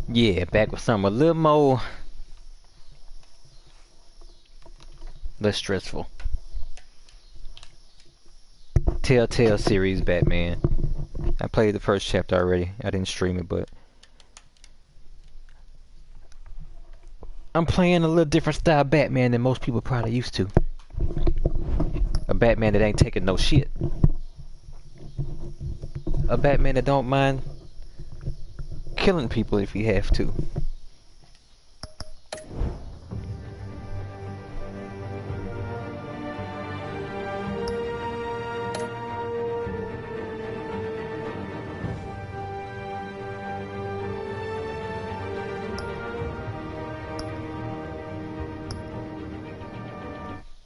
Yeah, back with something a little more less stressful. Telltale series Batman. I played the first chapter already. I didn't stream it, but I'm playing a little different style Batman than most people probably used to. A Batman that ain't taking no shit. A Batman that don't mind killing people if he have to.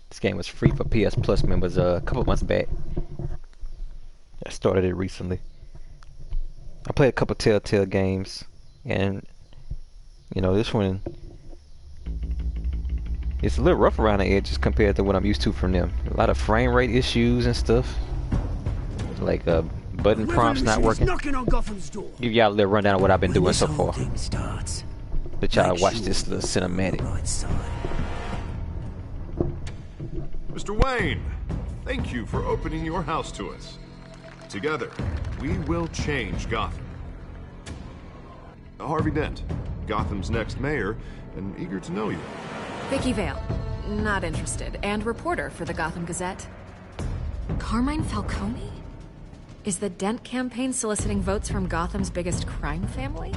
This game was free for PS Plus members a couple months back. I started it recently. I played a couple Telltale games, and you know, this one, it's a little rough around the edges compared to what I'm used to from them. A lot of frame rate issues and stuff, like button prompts not working. Give y'all a little rundown of what I've been doing so far. Let y'all watch this little cinematic. Mr. Wayne, thank you for opening your house to us. Together, we will change Gotham. Harvey Dent, Gotham's next mayor, and eager to know you. Vicky Vale, not interested, and reporter for the Gotham Gazette. Carmine Falcone? Is the Dent campaign soliciting votes from Gotham's biggest crime family?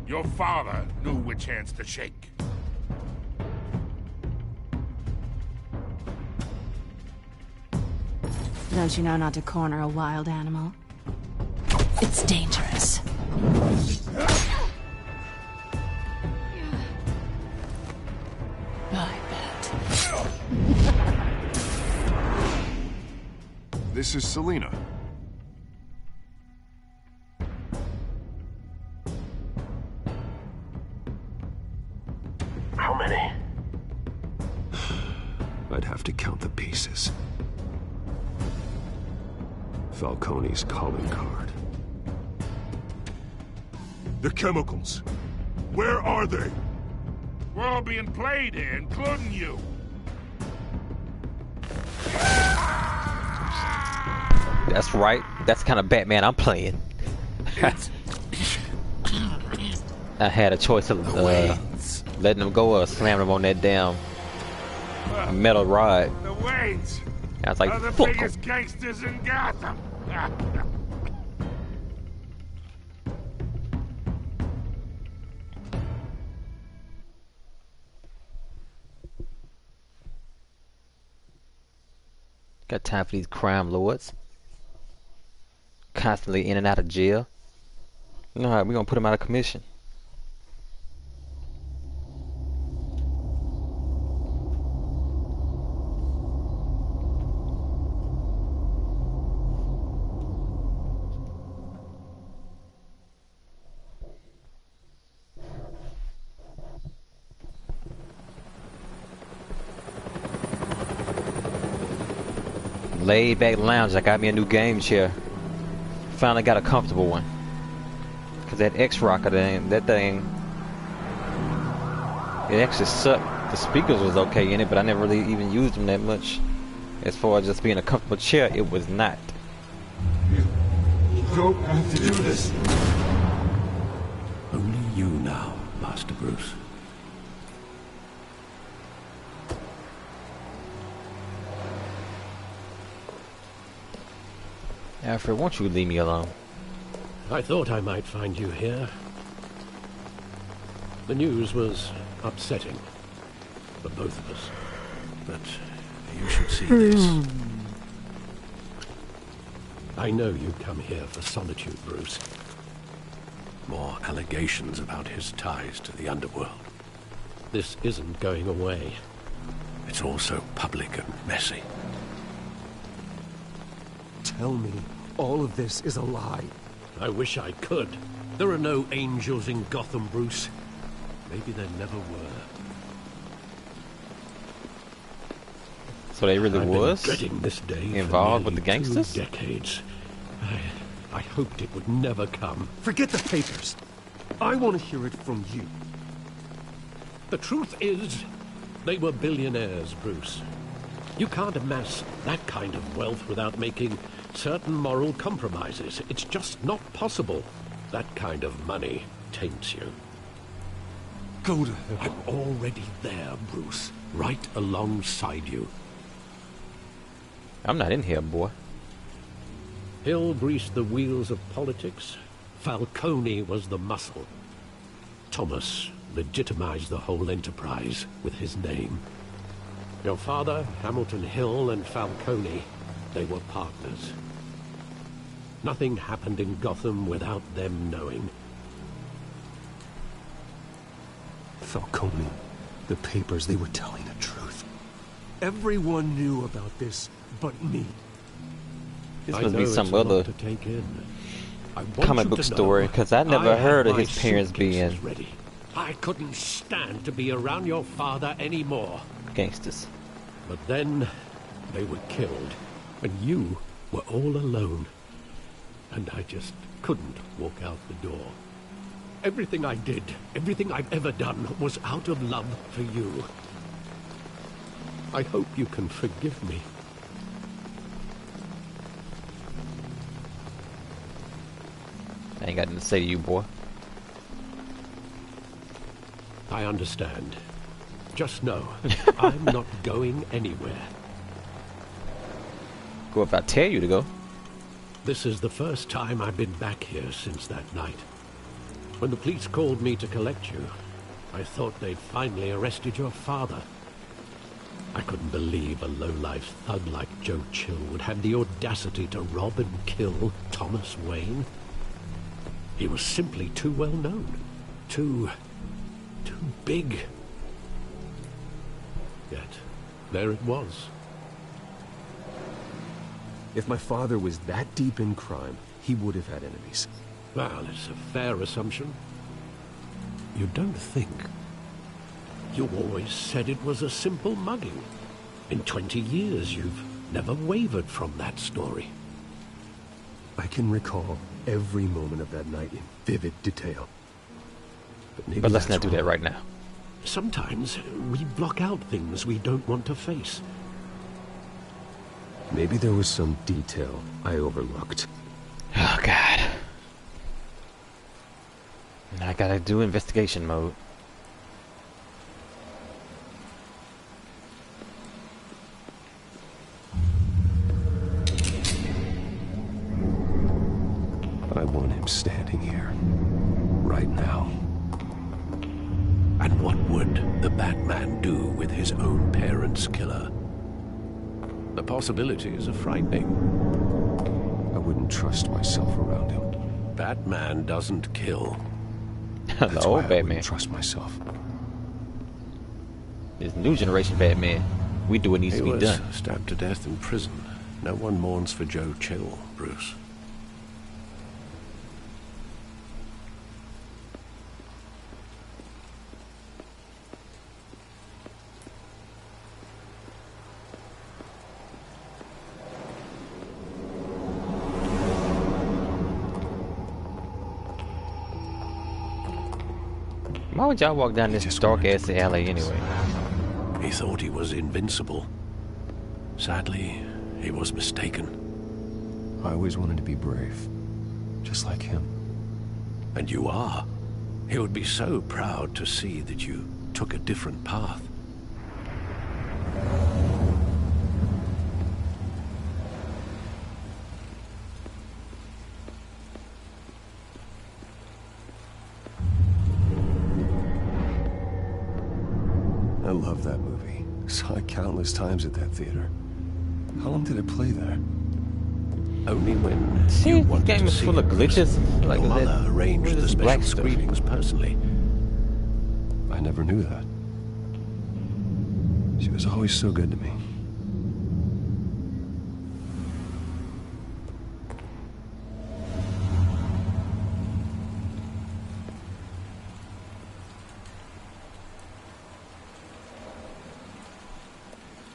Your father knew which hands to shake. Don't you know not to corner a wild animal? It's dangerous. I bet. This is Selina. How many? I'd have to count the pieces. Falcone's calling card. The chemicals. Where are they? We're all being played here, including you. That's right. That's the kind of Batman I'm playing. I had a choice of letting them go or slamming them on that damn metal rod. The Waynes I was like, are the fuck biggest gangsters in Gotham. Got time for these crime lords. Constantly in and out of jail. Alright, we're gonna put them out of commission. Laid back lounge. I got me a new game chair. Finally got a comfortable one. Cause that X-Rocker thing, that thing, it actually sucked. The speakers was okay in it, but I never really even used them that much. As far as just being a comfortable chair, it was not. You don't have to do this. Only you now, Master Bruce. Alfred, won't you leave me alone? I thought I might find you here. The news was upsetting for both of us. But you should see this. I know you come here for solitude, Bruce. More allegations about his ties to the underworld. This isn't going away. It's all so public and messy. Tell me all of this is a lie. I wish I could. There are no angels in Gotham, Bruce. Maybe there never were. So they really I've was been dreading this day involved for with the nearly gangsters? 2 decades. I hoped it would never come. Forget the papers. I want to hear it from you. The truth is, they were billionaires, Bruce. You can't amass that kind of wealth without making certain moral compromises. It's just not possible. That kind of money taints you. Go to hell. I'm already there, Bruce. Right alongside you. I'm not in here, boy. Hill greased the wheels of politics. Falcone was the muscle. Thomas legitimized the whole enterprise with his name. Your father, Hamilton Hill, and Falcone, they were partners. Nothing happened in Gotham without them knowing. Falcone, the papers, they were telling the truth. Everyone knew about this but me. This must be some other to take in. comic book story, because I never heard of his parents being ready. I couldn't stand to be around your father anymore. gangsters. But then they were killed, and you were all alone. And I just couldn't walk out the door. Everything I did, everything I've ever done, was out of love for you. I hope you can forgive me. I ain't got nothing to say to you, boy. I understand. Just know, I'm not going anywhere. Go if I tell you to go. This is the first time I've been back here since that night. When the police called me to collect you, I thought they'd finally arrested your father. I couldn't believe a low-life thug like Joe Chill would have the audacity to rob and kill Thomas Wayne. He was simply too well known. Too big. Yet, there it was. If my father was that deep in crime, he would have had enemies. Well, it's a fair assumption. You don't think? You always said it was a simple mugging. In 20 years, you've never wavered from that story. I can recall every moment of that night in vivid detail. But let's not do that right now. Sometimes we block out things we don't want to face. Maybe there was some detail I overlooked. Oh, God. Now I gotta do investigation mode. I want him standing here. Right now. And what would the Batman do with his own parents' killer? The possibilities are frightening. I wouldn't trust myself around him. Batman doesn't kill. The old I Batman. wouldn't trust myself. This new generation Batman. We do what needs to be done. He was stabbed to death in prison. No one mourns for Joe Chill, Bruce. Why would y'all walk down this dark-ass alley anyway? He thought he was invincible. Sadly, he was mistaken. I always wanted to be brave. Just like him. And you are. He would be so proud to see that you took a different path. I love that movie. Saw it countless times at that theater. How long did it play there? Only when See, you this wanted game to is see full of it. glitches. Like Your that. mother arranged What is the this black special stuff? screenings personally. I never knew that. She was always so good to me.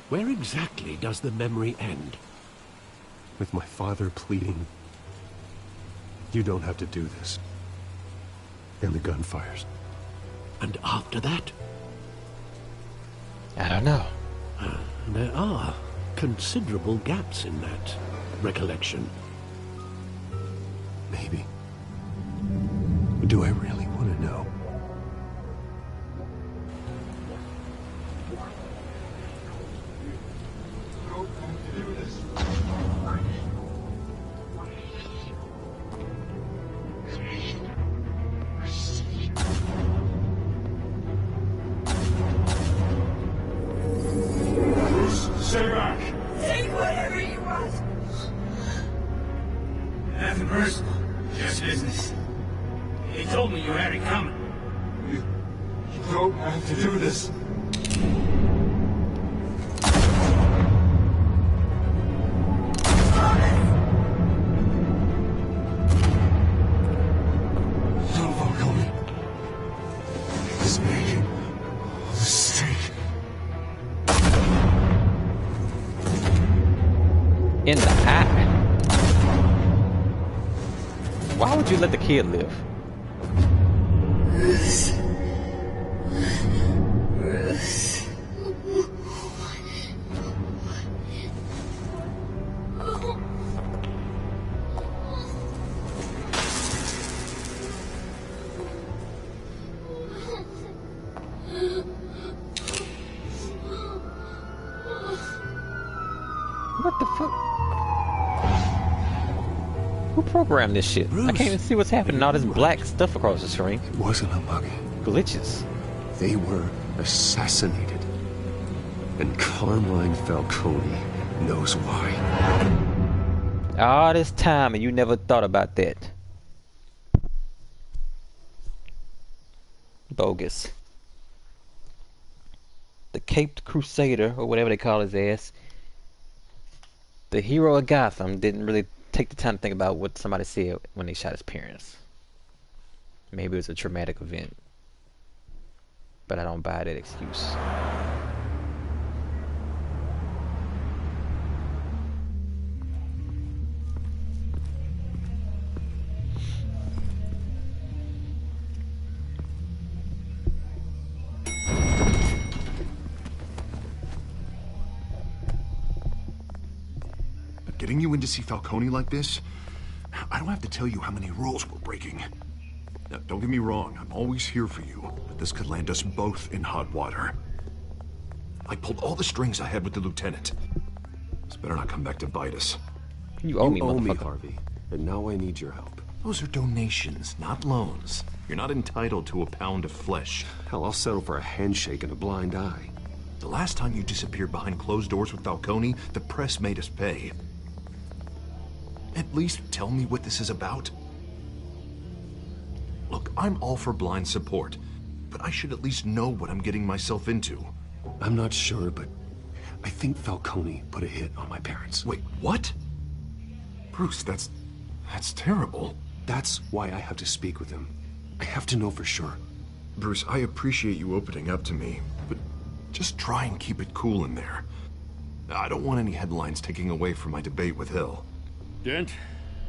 Where exactly does the memory end? With my father pleading, "You don't have to do this." And the gunfires. And after that? I don't know. There are considerable gaps in that recollection. Maybe. Do I really want to know? Stay back! Take whatever you want! Nothing personal, just business. He told me you had it coming. You don't have to do this. No, Falcone. He's making a mistake. In the eye. Why would you let the kid live? Bruce. What the fuck? Who programmed this shit? Bruce, I can't even see what's happening. All this black stuff across the screen. It wasn't a mug. Glitches. They were assassinated. And Carmine Falcone knows why. All this time and you never thought about that. Bogus. The Caped Crusader, or whatever they call his ass. The hero of Gotham didn't really take the time to think about what somebody said when they shot his parents. Maybe it was a traumatic event. But I don't buy that excuse. Getting you in to see Falcone like this? I don't have to tell you how many rules we're breaking. Now, don't get me wrong, I'm always here for you, but this could land us both in hot water. I pulled all the strings I had with the lieutenant. This better not come back to bite us. You owe me, Harvey, and now I need your help. Those are donations, not loans. You're not entitled to a pound of flesh. Hell, I'll settle for a handshake and a blind eye. The last time you disappeared behind closed doors with Falcone, the press made us pay. At least tell me what this is about. Look, I'm all for blind support, but I should at least know what I'm getting myself into. I'm not sure, but I think Falcone put a hit on my parents. Wait, what? Bruce, that's terrible. That's why I have to speak with him. I have to know for sure. Bruce, I appreciate you opening up to me, but just try and keep it cool in there. I don't want any headlines taking away from my debate with Hill. Dent,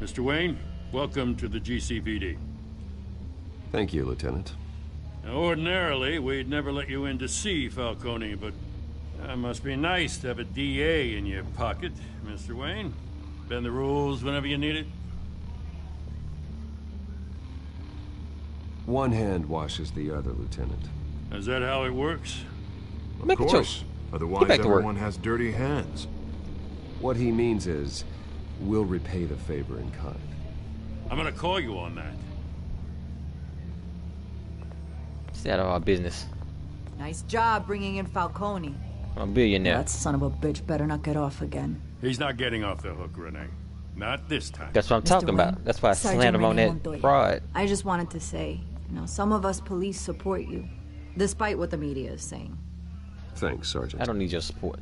Mr. Wayne, welcome to the GCPD. Thank you, Lieutenant. Now, ordinarily, we'd never let you in to see Falcone, but that must be nice to have a DA in your pocket, Mr. Wayne. Bend the rules whenever you need it. One hand washes the other, Lieutenant. Is that how it works? Of course. Otherwise, everyone has dirty hands. What he means is, we'll repay the favor in kind. I'm gonna call you on that. It's out of our business. Nice job bringing in Falcone. I'm a billionaire. That son of a bitch better not get off again. He's not getting off the hook, Renee. Not this time. That's what I'm talking about. That's why I slammed him on that fraud. I just wanted to say, some of us police support you, despite what the media is saying. Thanks, Sergeant. I don't need your support.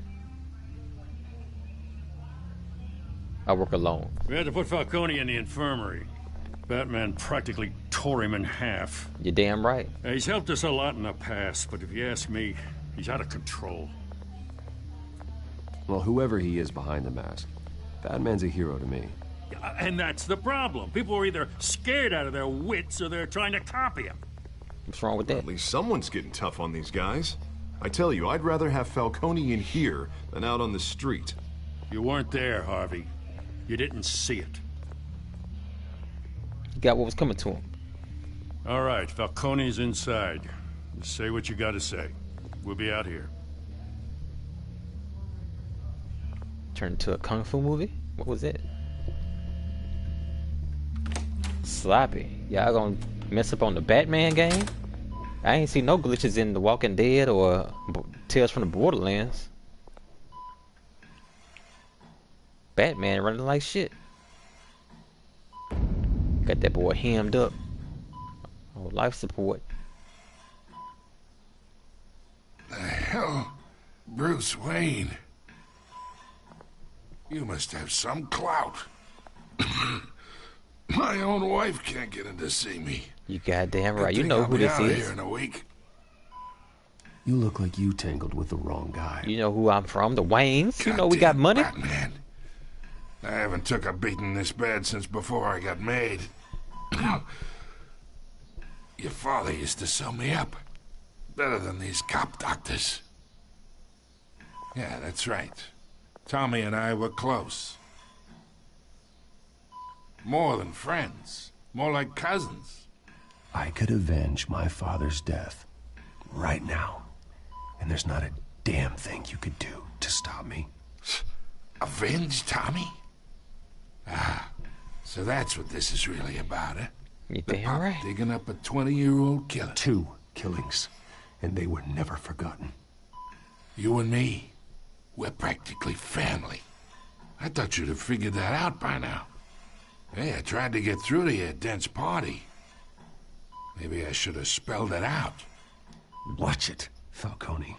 I work alone. We had to put Falcone in the infirmary. Batman practically tore him in half. You're damn right. He's helped us a lot in the past, but if you ask me, he's out of control. Well, whoever he is behind the mask, Batman's a hero to me. And that's the problem. People are either scared out of their wits or they're trying to copy him. What's wrong with that? At least someone's getting tough on these guys. I tell you, I'd rather have Falcone in here than out on the street. You weren't there, Harvey. You didn't see it. He got what was coming to him. All right, Falcone's inside. Just say what you gotta say. We'll be out here. Turned into a kung fu movie? What was it? Sloppy. Y'all gonna mess up on the Batman game? I ain't see no glitches in The Walking Dead or Tales from the Borderlands. Batman running like shit. Got that boy hemmed up. Oh, life support. The hell? Bruce Wayne. You must have some clout. My own wife can't get in to see me. You goddamn right. You know who this I'll be out is. here in a week. You look like you tangled with the wrong guy. You know who I'm from, the Waynes. You know we got money. Batman. I haven't took a beating this bad since before I got made. Your father used to sew me up. Better than these cop doctors. Yeah, that's right. Tommy and I were close. More than friends. More like cousins. I could avenge my father's death right now. And there's not a damn thing you could do to stop me. Avenge Tommy? Ah, so that's what this is really about, eh? You The damn pop right. digging up a 20-year-old killer. 2 killings, and they were never forgotten. You and me, we're practically family. I thought you'd have figured that out by now. Hey, I tried to get through to your dense party. Maybe I should have spelled it out. Watch it, Falcone.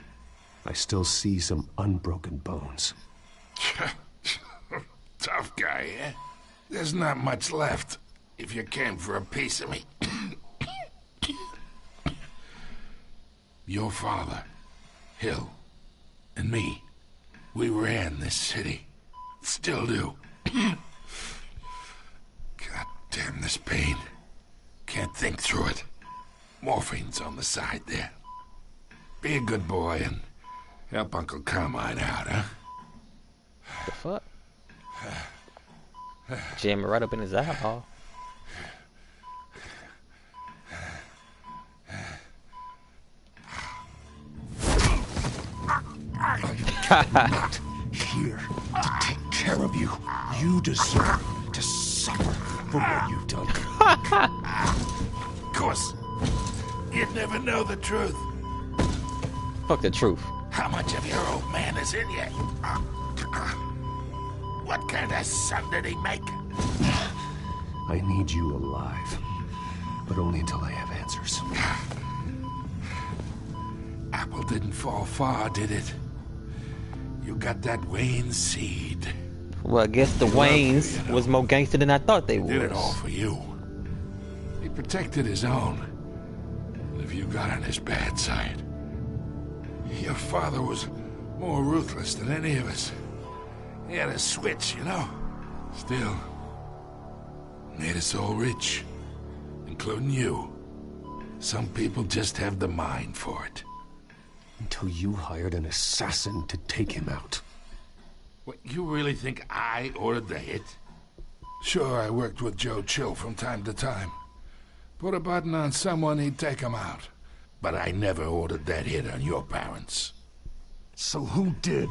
I still see some unbroken bones. Tough guy, eh? There's not much left, if you came for a piece of me. Your father, Hill, and me, we ran this city. Still do. God damn this pain. Can't think through it. Morphine's on the side there. Be a good boy and help Uncle Carmine out, huh? The fuck? Jamming right up in his eyeball. Here to take care of you. You deserve to suffer for what you've done. Of course. You'd never know the truth. Fuck the truth. How much of your old man is in you? What kind of son did he make? I need you alive, but only until I have answers. Apple didn't fall far, did it? You got that Wayne seed. Well, I guess the Waynes was more gangster than I thought they He did it all was. for you. He protected his own. And if you got on his bad side, your father was more ruthless than any of us. He had a switch, you know. Still, made us all rich, including you. Some people just have the mind for it. Until you hired an assassin to take him out. What, you really think I ordered the hit? Sure, I worked with Joe Chill from time to time. Put a button on someone, he'd take him out. But I never ordered that hit on your parents. So who did?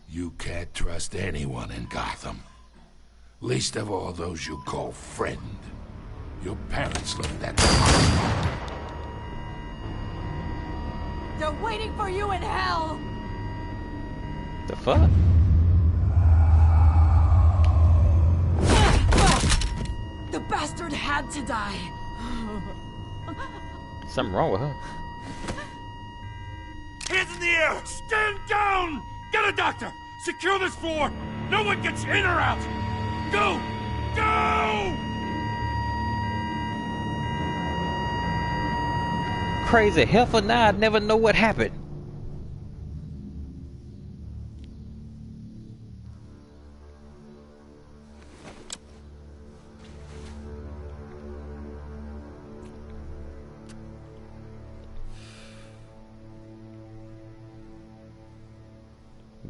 You can't trust anyone in Gotham. Least of all those you call friend. Your parents looked at them. They're waiting for you in hell! The fuck? The bastard had to die. Something wrong with her. Hands in the air! Stand down! Get a doctor! Secure this floor! No one gets in or out! Go! Go! Crazy heifer, now I'd never know what happened.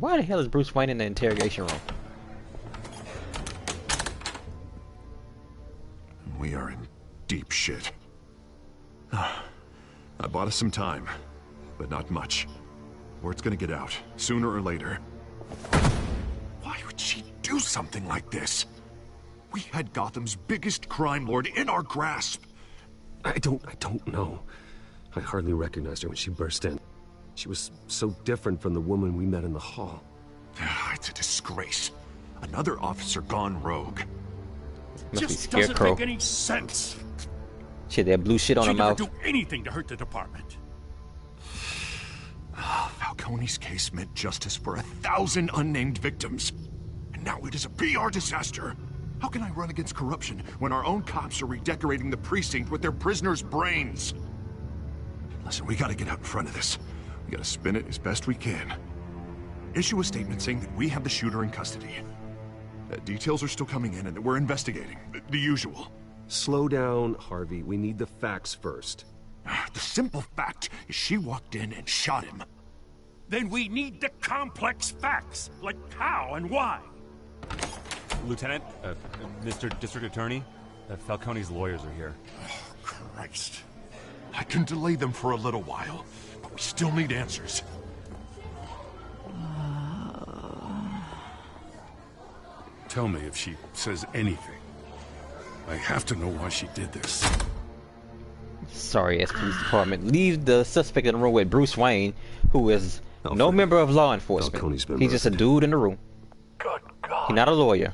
Why the hell is Bruce Wayne in the interrogation room? We are in deep shit. I bought us some time, but not much. Word's gonna get out, sooner or later. Why would she do something like this? We had Gotham's biggest crime lord in our grasp. I don't know. I hardly recognized her when she burst in. She was so different from the woman we met in the hall. It's a disgrace. Another officer gone rogue. Just doesn't make any sense. Shit, that blue shit on her mouth. She never do anything to hurt the department. Falcone's case meant justice for 1,000 unnamed victims. And now it is a PR disaster. How can I run against corruption when our own cops are redecorating the precinct with their prisoners' brains? Listen, we gotta get out in front of this. We gotta spin it as best we can. Issue a statement saying that we have the shooter in custody. Details are still coming in and that we're investigating. The usual. Slow down, Harvey. We need the facts first. The simple fact is she walked in and shot him. Then we need the complex facts, like how and why. Lieutenant, Mr. District Attorney, Falcone's lawyers are here. Oh, Christ. I can delay them for a little while, but we still need answers. Tell me if she says anything. I have to know why she did this. Sorry, police department. Leave the suspect in the room with Bruce Wayne, who is no member of law enforcement. He's just a dude in the room. Good God. He's not a lawyer.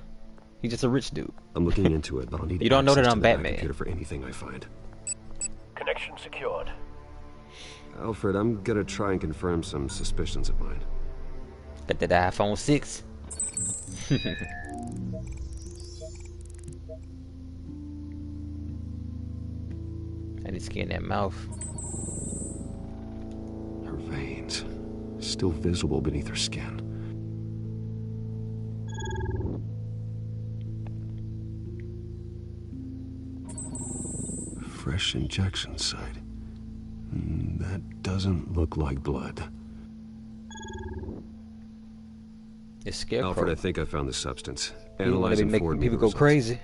He's just a rich dude. I'm looking into it, but I'll need you don't know that I'm Batman. Computer for anything I find. Connection secured. Alfred, I'm gonna try and confirm some suspicions of mine. Got that iPhone 6. I need to scan that mouth. Her veins, still visible beneath her skin. Fresh injection site. That doesn't look like blood. It's Scarecrow. Alfred, I think I found the substance. You want to be making people go crazy.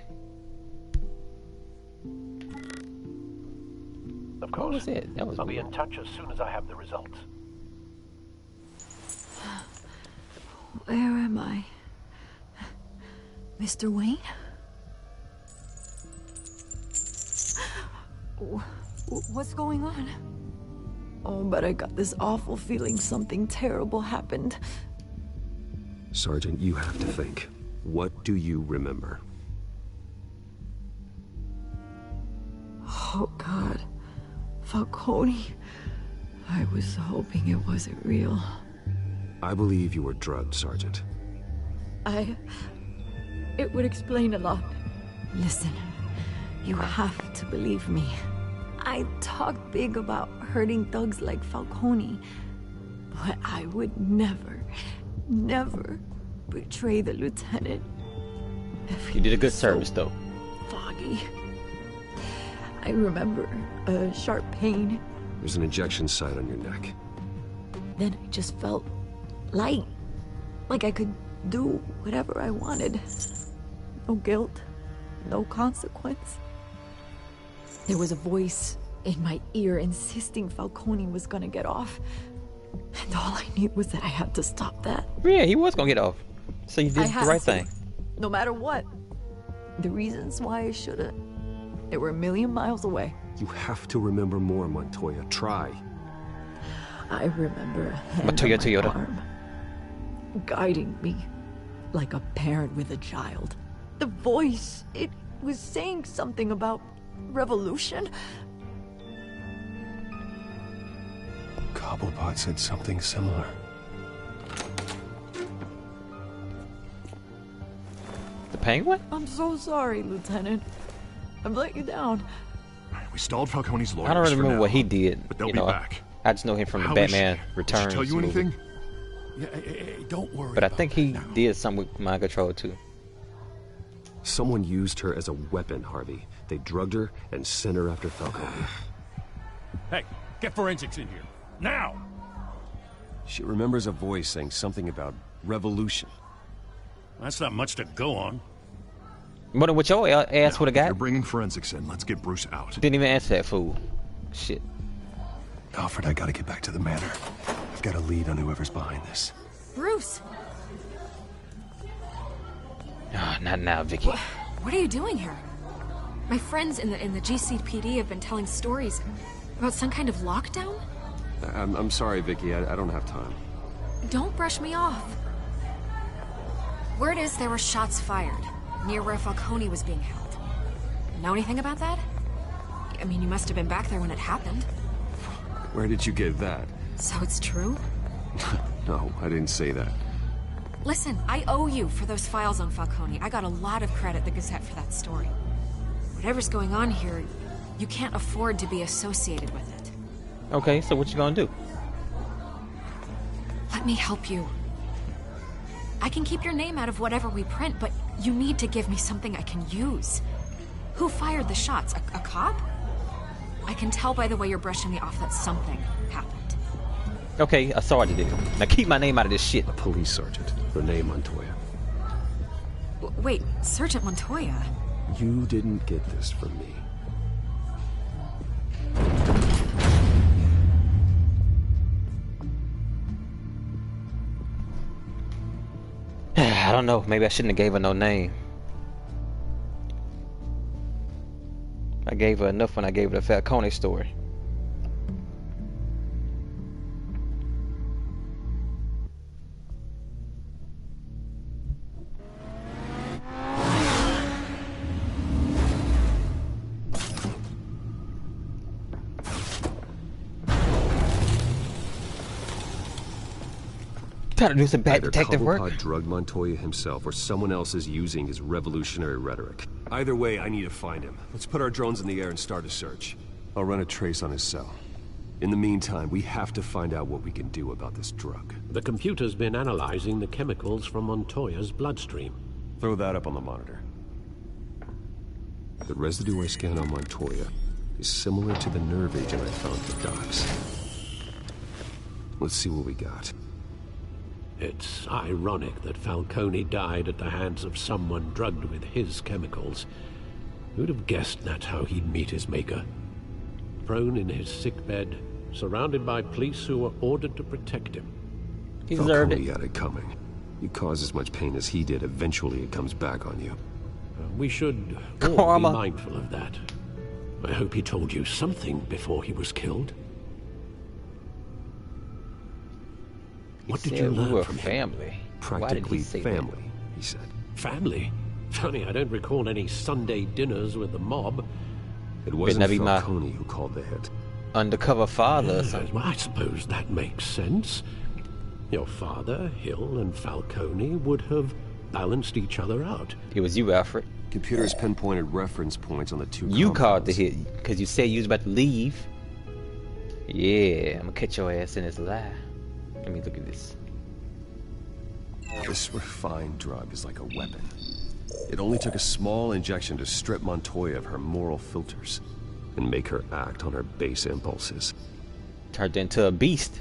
Of course. What was it? That was I'll be in touch as soon as I have the results. Where am I? Mr. Wayne? What's going on? Oh, but I got this awful feeling something terrible happened. Sergeant, you have to think. What do you remember? Oh, God. Falcone. I was hoping it wasn't real. I believe you were drugged, Sergeant. It would explain a lot. Listen, you have to believe me. I talked big about hurting thugs like Falcone, but I would never betray the lieutenant. You did a good service, though. Foggy. I remember a sharp pain. There's an injection site on your neck. Then I just felt light, like I could do whatever I wanted. No guilt, no consequence. There was a voice in my ear insisting Falcone was gonna get off. And all I knew was that I had to stop that. Yeah, he was gonna get off. So you did the right thing. No matter what. The reasons why I should've, they were a million miles away. You have to remember more, Montoya. Try. I remember a hand Montoya on my arm, guiding me like a parent with a child. The voice, it was saying something about revolution. Cobblepot said something similar. The Penguin? I'm so sorry, Lieutenant. I've let you down. We stalled Falcone's lawyers. I don't really remember now, what he did. but they'll be back. I just know him from the How Batman is she? Returns. Did she tell you anything? Yeah, don't worry. But I think he did something with mind control too. Someone used her as a weapon, Harvey. They drugged her and sent her after Falcone. Hey, get forensics in here. Now! She remembers a voice saying something about Revolution. That's not much to go on. Wonder what your ass would have got. You're bringing forensics in. Let's get Bruce out. Didn't even answer that fool. Shit. Alfred, I gotta get back to the manor. I've got a lead on whoever's behind this. Bruce! Oh, not now, Vicky. What are you doing here? My friends in the GCPD have been telling stories about some kind of lockdown? I'm sorry, Vicky. I don't have time. Don't brush me off. Word is there were shots fired near where Falcone was being held. Know anything about that? I mean, you must have been back there when it happened. Where did you get that? So it's true? No, I didn't say that. Listen, I owe you for those files on Falcone. I got a lot of credit the Gazette for that story. Whatever's going on here, you can't afford to be associated with it. Okay, so what you gonna do? Let me help you. I can keep your name out of whatever we print, but you need to give me something I can use. Who fired the shots? A cop? I can tell by the way you're brushing me off that something happened. Okay, a sergeant did it. Now keep my name out of this shit. A police sergeant, Renee Montoya. Wait, Sergeant Montoya? You didn't get this from me. I don't know. Maybe I shouldn't have gave her no name. I gave her enough when I gave her the Falcone story. Trying to do some bad detective work. Cobblepot drugged Montoya himself, or someone else is using his revolutionary rhetoric. Either way, I need to find him. Let's put our drones in the air and start a search. I'll run a trace on his cell. In the meantime, we have to find out what we can do about this drug. The computer's been analyzing the chemicals from Montoya's bloodstream. Throw that up on the monitor. The residue I scanned on Montoya is similar to the nerve agent I found at the docks. Let's see what we got. It's ironic that Falcone died at the hands of someone drugged with his chemicals. Who'd have guessed that's how he'd meet his maker? Prone in his sickbed, surrounded by police who were ordered to protect him. He deserved it. Falcone had it coming. You cause as much pain as he did, eventually it comes back on you. We should all be mindful of that. I hope he told you something before he was killed. What did you learn from family? him? Practically family, he said. Family? Funny, I don't recall any Sunday dinners with the mob. It wasn't Falcone who called the hit. Undercover father or something. Well, I suppose that makes sense. Your father, Hill, and Falcone would have balanced each other out. It was you, Alfred. Computers pinpointed reference points on the two You compounds. called the hit because you said you was about to leave. Yeah, I'm gonna catch your ass in this lie. Let me look at this. This refined drug is like a weapon. It only took a small injection to strip Montoya of her moral filters and make her act on her base impulses. Turned into a beast.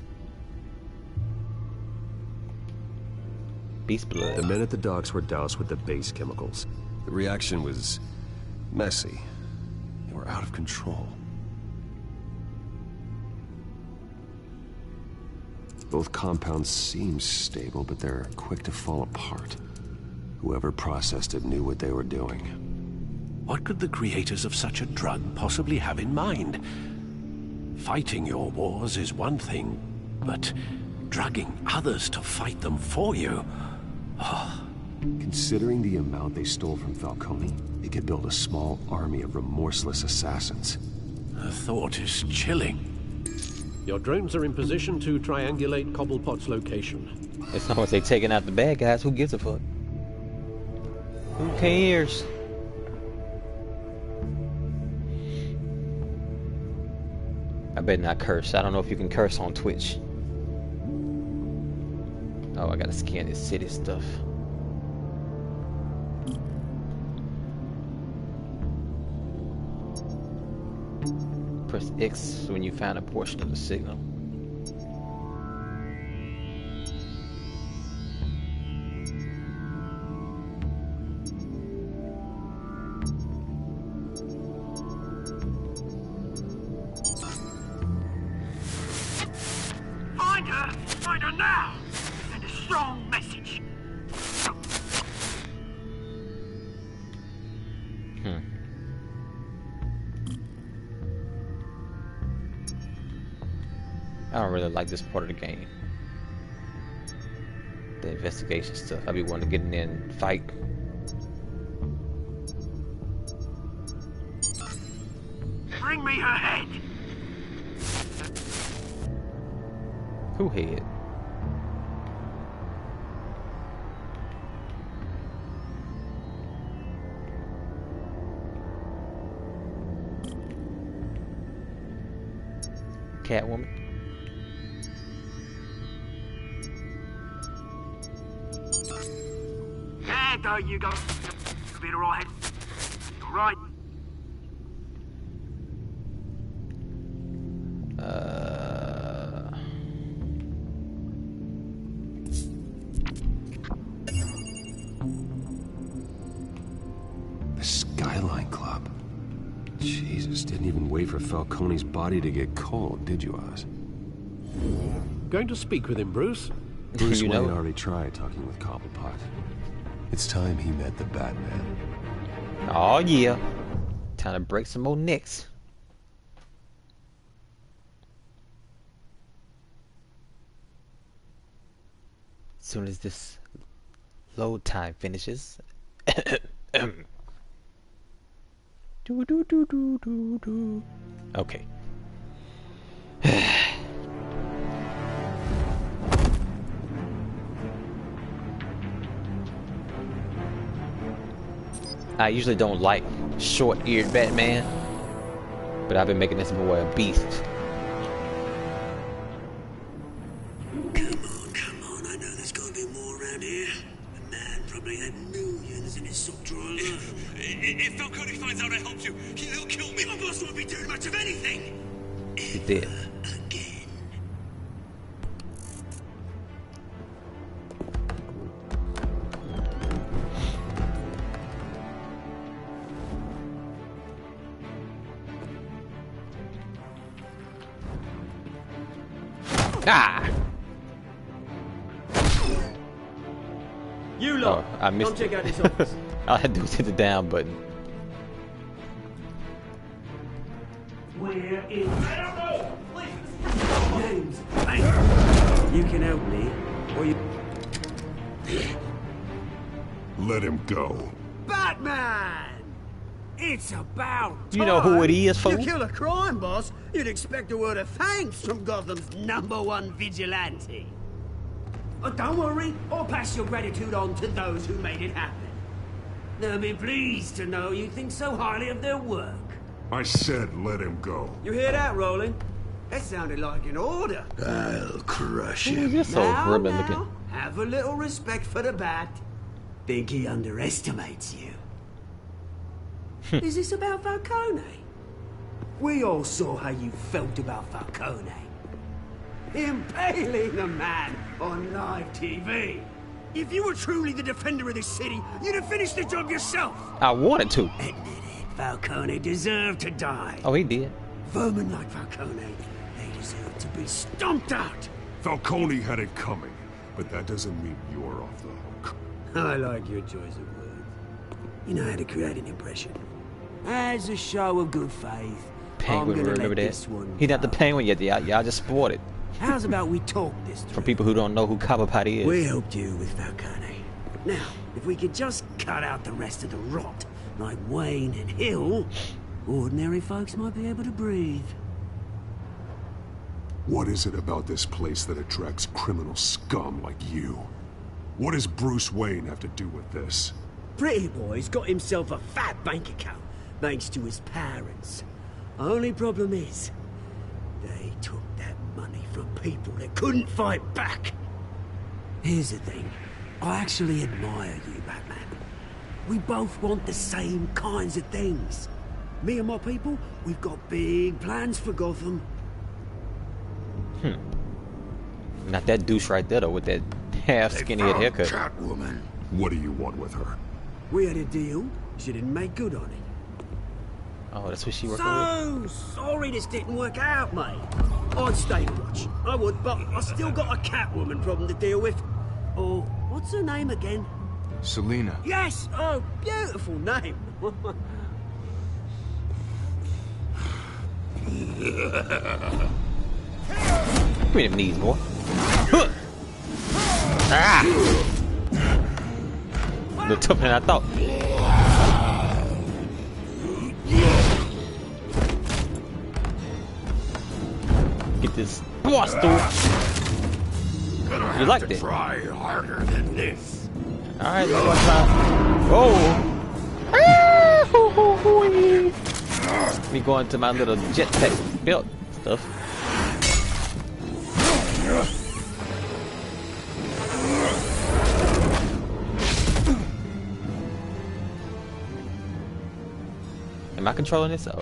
Beast blood. The men at the docks were doused with the base chemicals. The reaction was messy. They were out of control. Both compounds seem stable, but they're quick to fall apart. Whoever processed it knew what they were doing. What could the creators of such a drug possibly have in mind? Fighting your wars is one thing, but drugging others to fight them for you? Oh. Considering the amount they stole from Falcone, they could build a small army of remorseless assassins. The thought is chilling. Your drones are in position to triangulate Cobblepot's location. As long as they're taking out the bad guys, who gives a fuck? Who cares? I better not curse. I don't know if you can curse on Twitch. Oh, I gotta scan this city stuff. Press X when you find a portion of the signal. strong message. I don't really like this part of the game. The investigation stuff. I be wanting to get in there and fight. Bring me her head. Who head? Catwoman. Yeah, there you go. Be alright. Alright. The Skyline Club. Jesus, didn't even wait for Falcone's body to get cold, did you, Oz? Going to speak with him, Bruce? Bruce Wayne already tried talking with Cobblepot. It's time he met the Batman. Oh yeah. Time to break some more necks. As soon as this load time finishes. Okay. I usually don't like short-eared Batman, but I've been making this boy a beast. Come on, I know there's gotta be more around here. The man probably had millions in his sock drawer alone. If Falcone finds out I helped you, he'll kill me. My boss won't be doing much of anything. He did. Ah! You lot, I missed come check it. out this office. All I had to do was hit the down button. Where is... I don't know! Please! James, you can help me, or you... Let him go. Batman! It's about time. You know who it is, fool? You kill a crime boss, you'd expect a word of thanks from Gotham's #1 vigilante. Oh, don't worry, I'll pass your gratitude on to those who made it happen. They'll be pleased to know you think so highly of their work. I said let him go. You hear that, Roland? That sounded like an order. I'll crush him. You're so ribbon looking. Have a little respect for the Bat. Think he underestimates you. Is this about Falcone? We all saw how you felt about Falcone. Impaling a man on live TV. If you were truly the defender of this city, you'd have finished the job yourself. I wanted to. Admit it, Falcone deserved to die. Oh, he did. Vermin like Falcone, they deserve to be stomped out. Falcone had it coming, but that doesn't mean you're off the hook. I like your choice of words. You know how to create an impression. As a show of good faith, Penguin, I'm gonna remember let that? this one He's not the go. Penguin yet. Y'all just spoiled it. How's about we talk this through? For people who don't know who Cobblepot is. We helped you with Falcone. Now, if we could just cut out the rest of the rot, like Wayne and Hill, ordinary folks might be able to breathe. What is it about this place that attracts criminal scum like you? What does Bruce Wayne have to do with this? Pretty Boy's got himself a fat bank account, thanks to his parents. Only problem is, they took that money from people that couldn't fight back. Here's the thing. I actually admire you, Batman. We both want the same kinds of things. Me and my people, we've got big plans for Gotham. Not that douche right there, though, with that half skinny-head haircut. Catwoman. What do you want with her? We had a deal. She didn't make good on it. Oh, that's what she working with? So sorry this didn't work out, mate. I'd stay to watch. I would, but I still got a Catwoman problem to deal with. Or what's her name again? Selina. Yes! Oh, beautiful name. Give me them knees, boy. Ah! A little tougher than I thought. Get this boss through. You like that? Try harder than this. All right, let's watch out. Oh! Me going to my little jetpack belt stuff. Am I controlling this? Oh.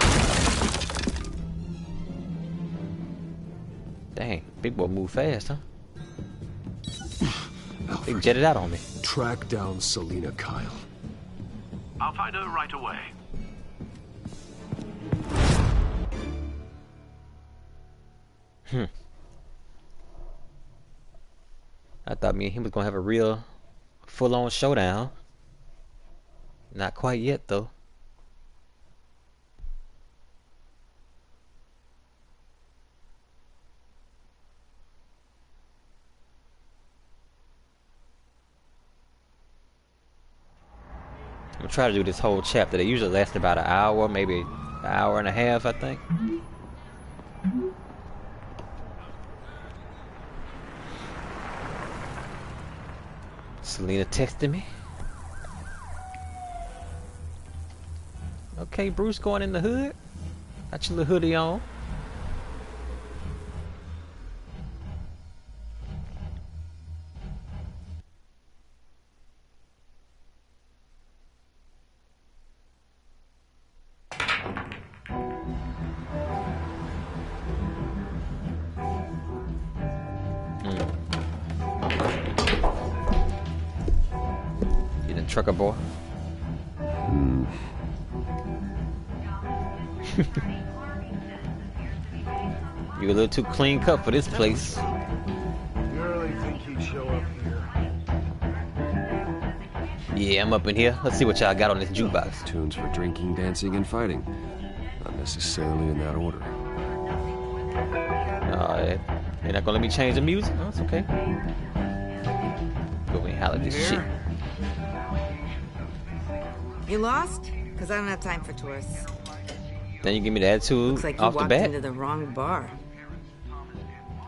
Dang, big boy move fast, huh? They jetted out on me. Track down Selina Kyle. I'll find her right away. I thought me and him was gonna have a real full-on showdown. Not quite yet, though. I'm gonna try to do this whole chapter. They usually last about an hour, maybe an hour and a half, I think. Selina texted me. Okay, Bruce going in the hood. Got your little hoodie on. Trucker boy. You a little too clean cut for this place. You really think he'd show up here? Yeah, I'm up in here. Let's see what y'all got on this jukebox. Tunes for drinking, dancing, and fighting. Not necessarily in that order. They're not gonna let me change the music? No, it's okay. Go and holler this shit. You lost? Because I don't have time for tourists. Then you give me the attitude Looks like you off the walked bat. into the wrong bar.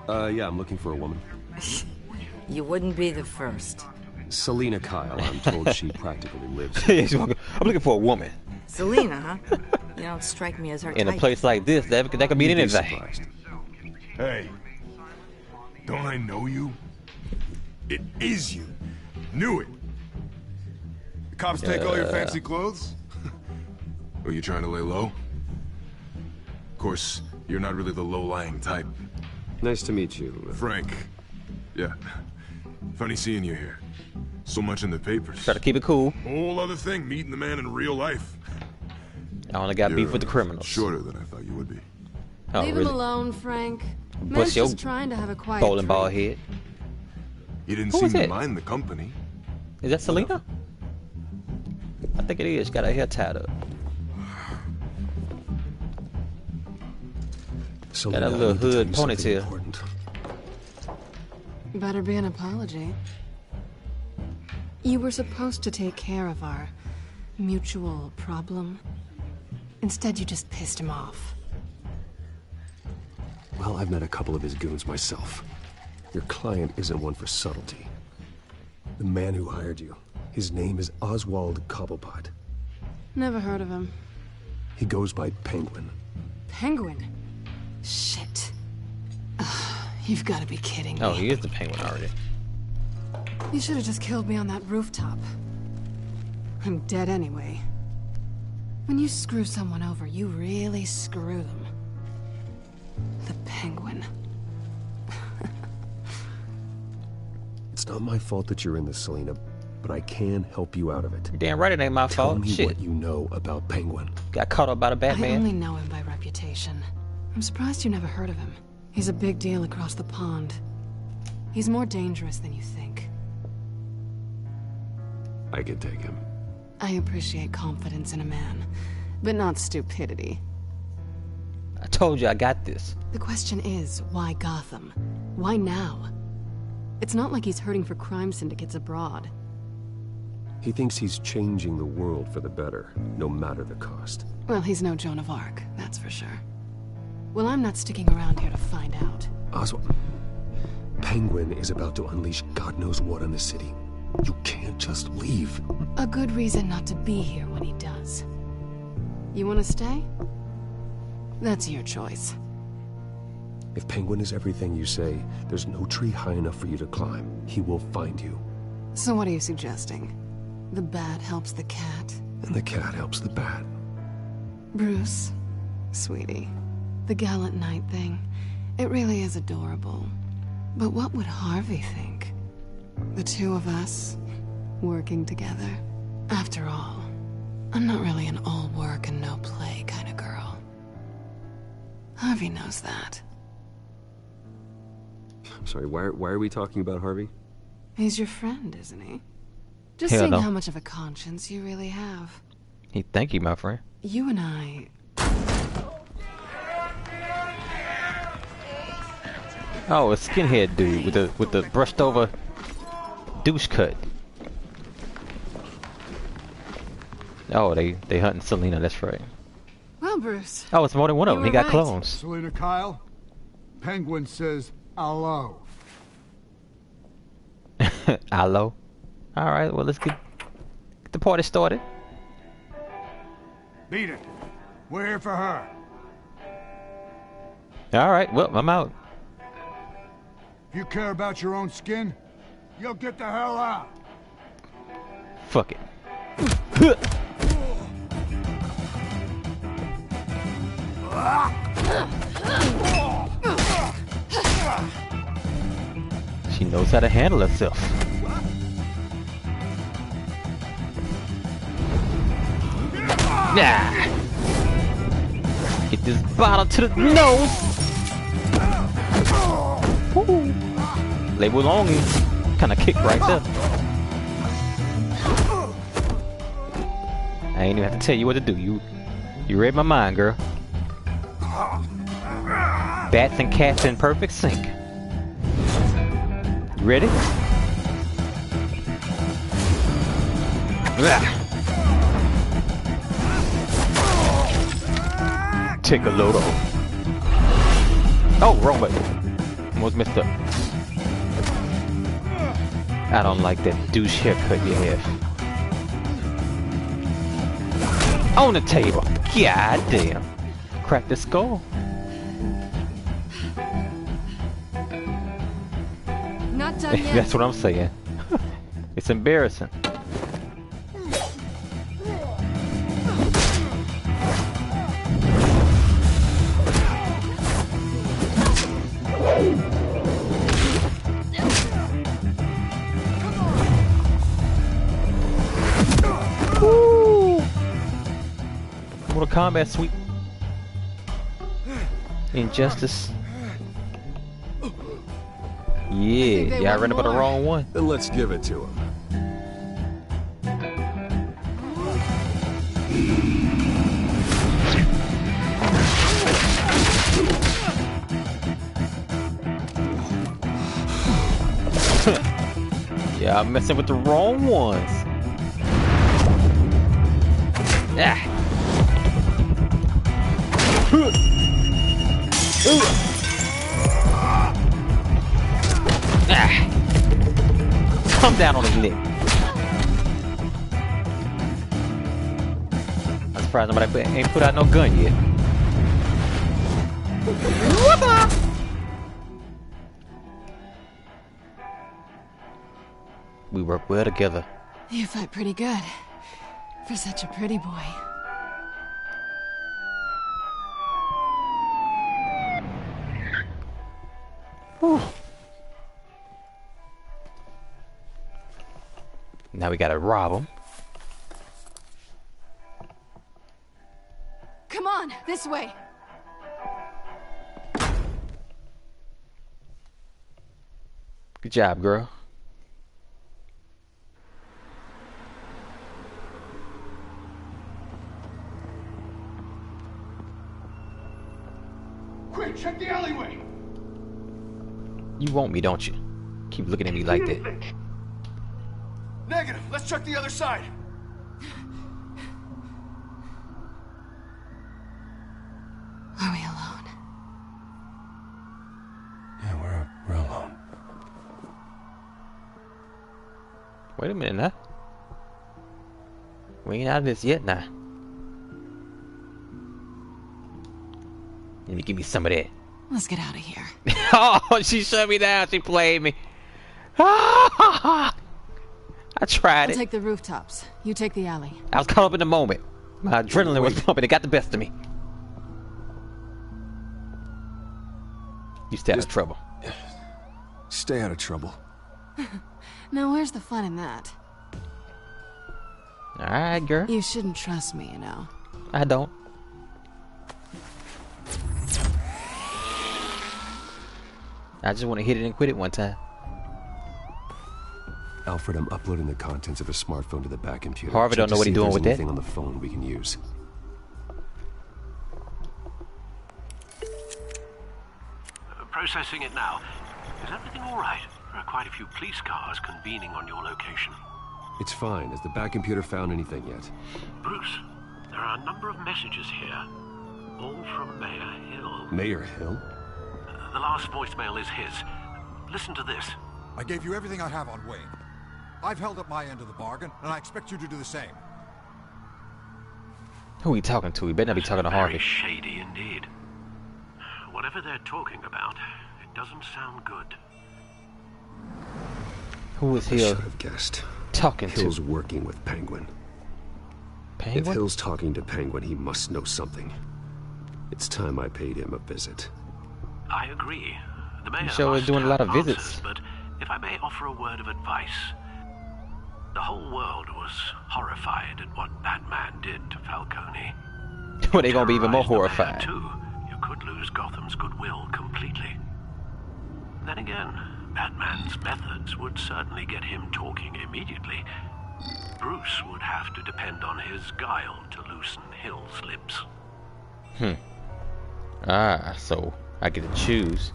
Yeah, I'm looking for a woman. You wouldn't be the first. Selina Kyle, I'm told she practically lives here. I'm looking for a woman. Selina, huh? You don't strike me as her In type. a place like this, that could mean anything. Hey, don't I know you? It is you. Knew it. The cops take all your fancy clothes? Are you trying to lay low? Of course, you're not really the low-lying type. Nice to meet you. Frank. Yeah. Funny seeing you here. So much in the papers. Try to keep it cool. Whole other thing, meeting the man in real life. I only got beef with the criminals. Shorter than I thought you would be. Oh, Leave really? him alone, Frank. Bust Man's your just trying to have a quiet bowling ball drink. head. You didn't Who seem is to it? mind the company. Is that Selina? I think it is. She got her hair tied up. Selina, Got a I little need to tell hood you something ponytail. important. Better be an apology. You were supposed to take care of our mutual problem. Instead, you just pissed him off. Well, I've met a couple of his goons myself. Your client isn't one for subtlety. The man who hired you, his name is Oswald Cobblepot. Never heard of him. He goes by Penguin. Penguin? Shit. Ugh, you've got to be kidding me. Oh, he is the penguin already. You should have just killed me on that rooftop. I'm dead anyway. When you screw someone over, you really screw them. The Penguin. It's not my fault that you're in this, Selina, but I can help you out of it. Damn right it ain't my Tell fault. me Shit. what you know about Penguin. Got caught up by the I Batman. only know him by reputation. I'm surprised you never heard of him. He's a big deal across the pond. He's more dangerous than you think. I can take him. I appreciate confidence in a man, but not stupidity. I told you I got this. The question is, why Gotham? Why now? It's not like he's hurting for crime syndicates abroad. He thinks he's changing the world for the better, no matter the cost. Well, he's no Joan of Arc, that's for sure. Well, I'm not sticking around here to find out. Oswald, Penguin is about to unleash God knows what on the city. You can't just leave. A good reason not to be here when he does. You want to stay? That's your choice. If Penguin is everything you say, there's no tree high enough for you to climb. He will find you. So what are you suggesting? The bat helps the cat? And the cat helps the bat. Bruce, sweetie, the gallant knight thing, it really is adorable. But what would Harvey think? The two of us, working together. After all, I'm not really an all work and no play kind of girl. Harvey knows that. I'm sorry, why are we talking about Harvey? He's your friend, isn't he? Just Hell seeing no. how much of a conscience you really have. Thank you, my friend. You and I... Oh, a skinhead dude with the brushed over douche cut. Oh, they hunting Selena. That's right. Well, Bruce. Oh, it's more than one of them. He got right. clones. Selena Kyle, Penguin says hello. Hello. All right. Well, let's get the party started. Beat it. We're here for her. All right. Well, I'm out. If you care about your own skin, you'll get the hell out. Fuck it. She knows how to handle herself. Yeah. Get this bottle to the nose. Woo. Label longy. Kind of kick right there. I ain't even have to tell you what to do. You read my mind, girl. Bats and cats in perfect sync. You ready? Take a load off. Oh, wrong button. Almost messed up. I don't like that douche haircut you have. On the table. God damn. Crack the skull. Not done yet. That's what I'm saying. It's embarrassing. Woo! Mortal Kombat sweep. Injustice. Yeah, y'all ran up on the wrong one. Then let's give it to him. Yeah, I'm messing with the wrong ones. Ah. Ah. Come down on his neck. I'm surprised nobody ain't put out no gun yet. We work well together. You fight pretty good. For such a pretty boy. Whew. Now we gotta rob him. Come on, this way. Good job, girl. Quick, check the alleyway. You want me, don't you? Keep looking at me like that. Negative. Let's check the other side. Are we alone? Yeah, we're alone. Wait a minute now. We ain't out of this yet now. Let me give me some of that. Let's get out of here. Oh, she shut me down. She played me. I tried I'll it. take the rooftops. You take the alley. I was caught up in the moment. My adrenaline was pumping. It got the best of me. You stay out of trouble. Stay out of trouble. Now, where's the fun in that? Alright, girl. You shouldn't trust me, you know. I don't. I just want to hit it and quit it one time. Alfred, I'm uploading the contents of a smartphone to the back computer. Harvey don't know what he's doing with that. Anything on the phone we can use. Processing it now. Is everything all right? There are quite a few police cars convening on your location. It's fine. Has the back computer found anything yet? Bruce, there are a number of messages here. All from Mayor Hill. Mayor Hill? The last voicemail is his. Listen to this. I gave you everything I have on Wayne. I've held up my end of the bargain, and I expect you to do the same. Who are you talking to? He better not be talking to Harvey. Very shady indeed. Whatever they're talking about, it doesn't sound good. Who is I Hill should have guessed. talking to? Hill's working with Penguin. Penguin? If Hill's talking to Penguin, he must know something. It's time I paid him a visit. I agree. The mayor sure we're must doing a lot have of visits. answers, but if I may offer a word of advice, the whole world was horrified at what Batman did to Falcone. Well, they gonna be even more Terrorize the mayor, horrified. too. You could lose Gotham's goodwill completely. Then again, Batman's methods would certainly get him talking immediately. Bruce would have to depend on his guile to loosen Hill's lips. Ah, so I get to choose.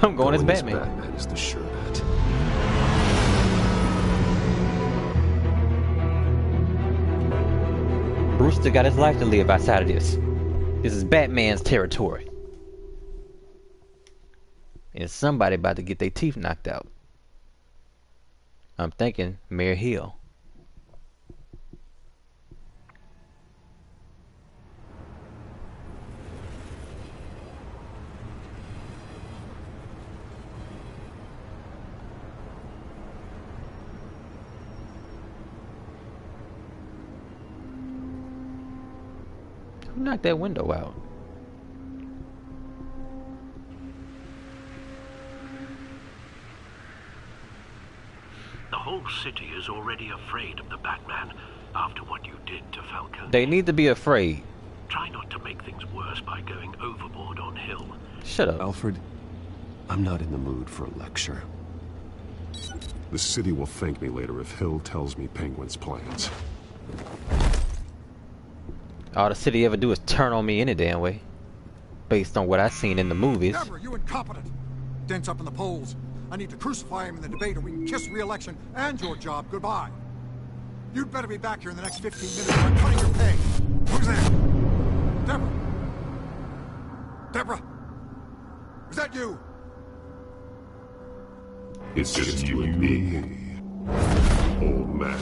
I'm going as Batman. Batman is the sure bet. Bruce still got his life to live outside of this. This is Batman's territory. And somebody about to get their teeth knocked out. I'm thinking Mayor Hill. Who knocked that window out? The whole city is already afraid of the Batman after what you did to Falcone. They need to be afraid. Try not to make things worse by going overboard on Hill. Shut up. Alfred, I'm not in the mood for a lecture. The city will thank me later if Hill tells me Penguin's plans. All the city ever do is turn on me any damn way. Based on what I've seen in the movies. Deborah, you incompetent! Dent's up in the polls. I need to crucify him in the debate or we can kiss re-election and your job goodbye. You'd better be back here in the next 15 minutes or I'm cutting your pay. Who's there? Deborah! Deborah! Is that you? It's just you and me, old man.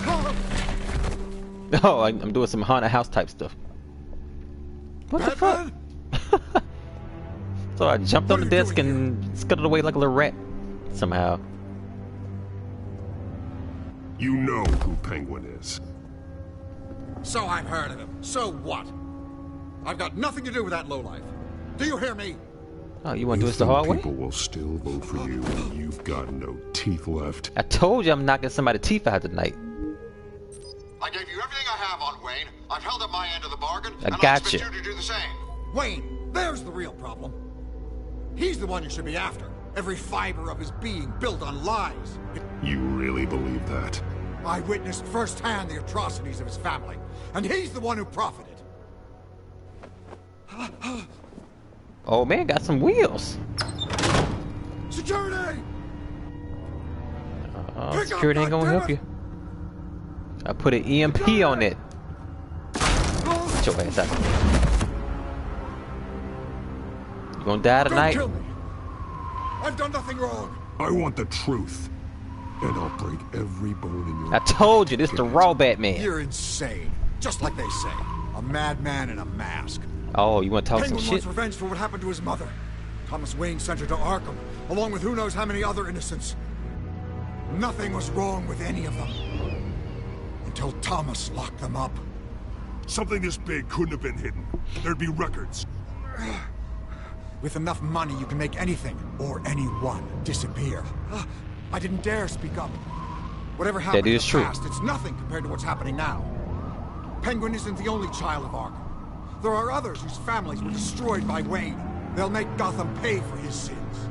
Oh, I'm doing some haunted house type stuff. What the fuck? So I jumped on the desk and scuttled away like a little rat. Somehow. You know who Penguin is. So I've heard of him. So what? I've got nothing to do with that lowlife. Do you hear me? Oh, you want to do this the hard way? People will still vote for you when you've got no teeth left. I told you I'm knocking somebody's teeth out tonight. I gave you everything I have on Wayne. I've held up my end of the bargain. I got you. You to do the same. Wayne, there's the real problem. He's the one you should be after. Every fiber of his being built on lies. You really believe that? I witnessed firsthand the atrocities of his family, and he's the one who profited. Oh man, got some wheels. Security! Security ain't gonna help you. I put an EMP on it. Get your ass out. You gonna die tonight? Don't kill me. I've done nothing wrong. I want the truth. And I'll break every bone in your... I told you, this the raw Batman. You're insane. Just like they say. A madman in a mask. Oh, you wanna talk some Penguin shit? wants revenge for what happened to his mother. Thomas Wayne sent her to Arkham, along with who knows how many other innocents. Nothing was wrong with any of them. Until Thomas locked them up. Something this big couldn't have been hidden. There'd be records. With enough money, you can make anything, or anyone, disappear. I didn't dare speak up. Whatever happened in the past, it's nothing compared to what's happening now. Penguin isn't the only child of Arkham. There are others whose families were destroyed by Wayne. They'll make Gotham pay for his sins.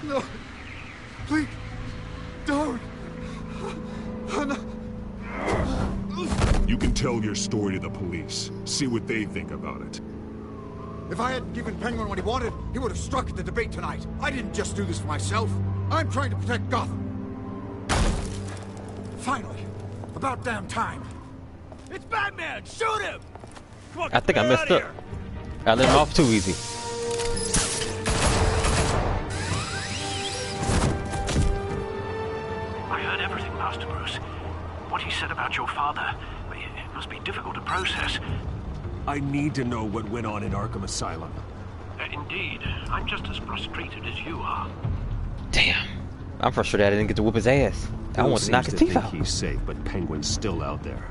No. Please. Don't. You can tell your story to the police. See what they think about it. If I had given Penguin what he wanted, he would have struck at the debate tonight. I didn't just do this for myself. I'm trying to protect Gotham. Finally. About damn time. It's Batman! Shoot him! Come on, I think I messed up. I let him off too easy. I heard everything, Master Bruce. What he said about your father, it must be difficult to process. I need to know what went on in Arkham Asylum. Indeed. I'm just as frustrated as you are. Damn. I'm frustrated I didn't get to whoop his ass. I want to knock his teeth out. He's safe, but Penguin's still out there.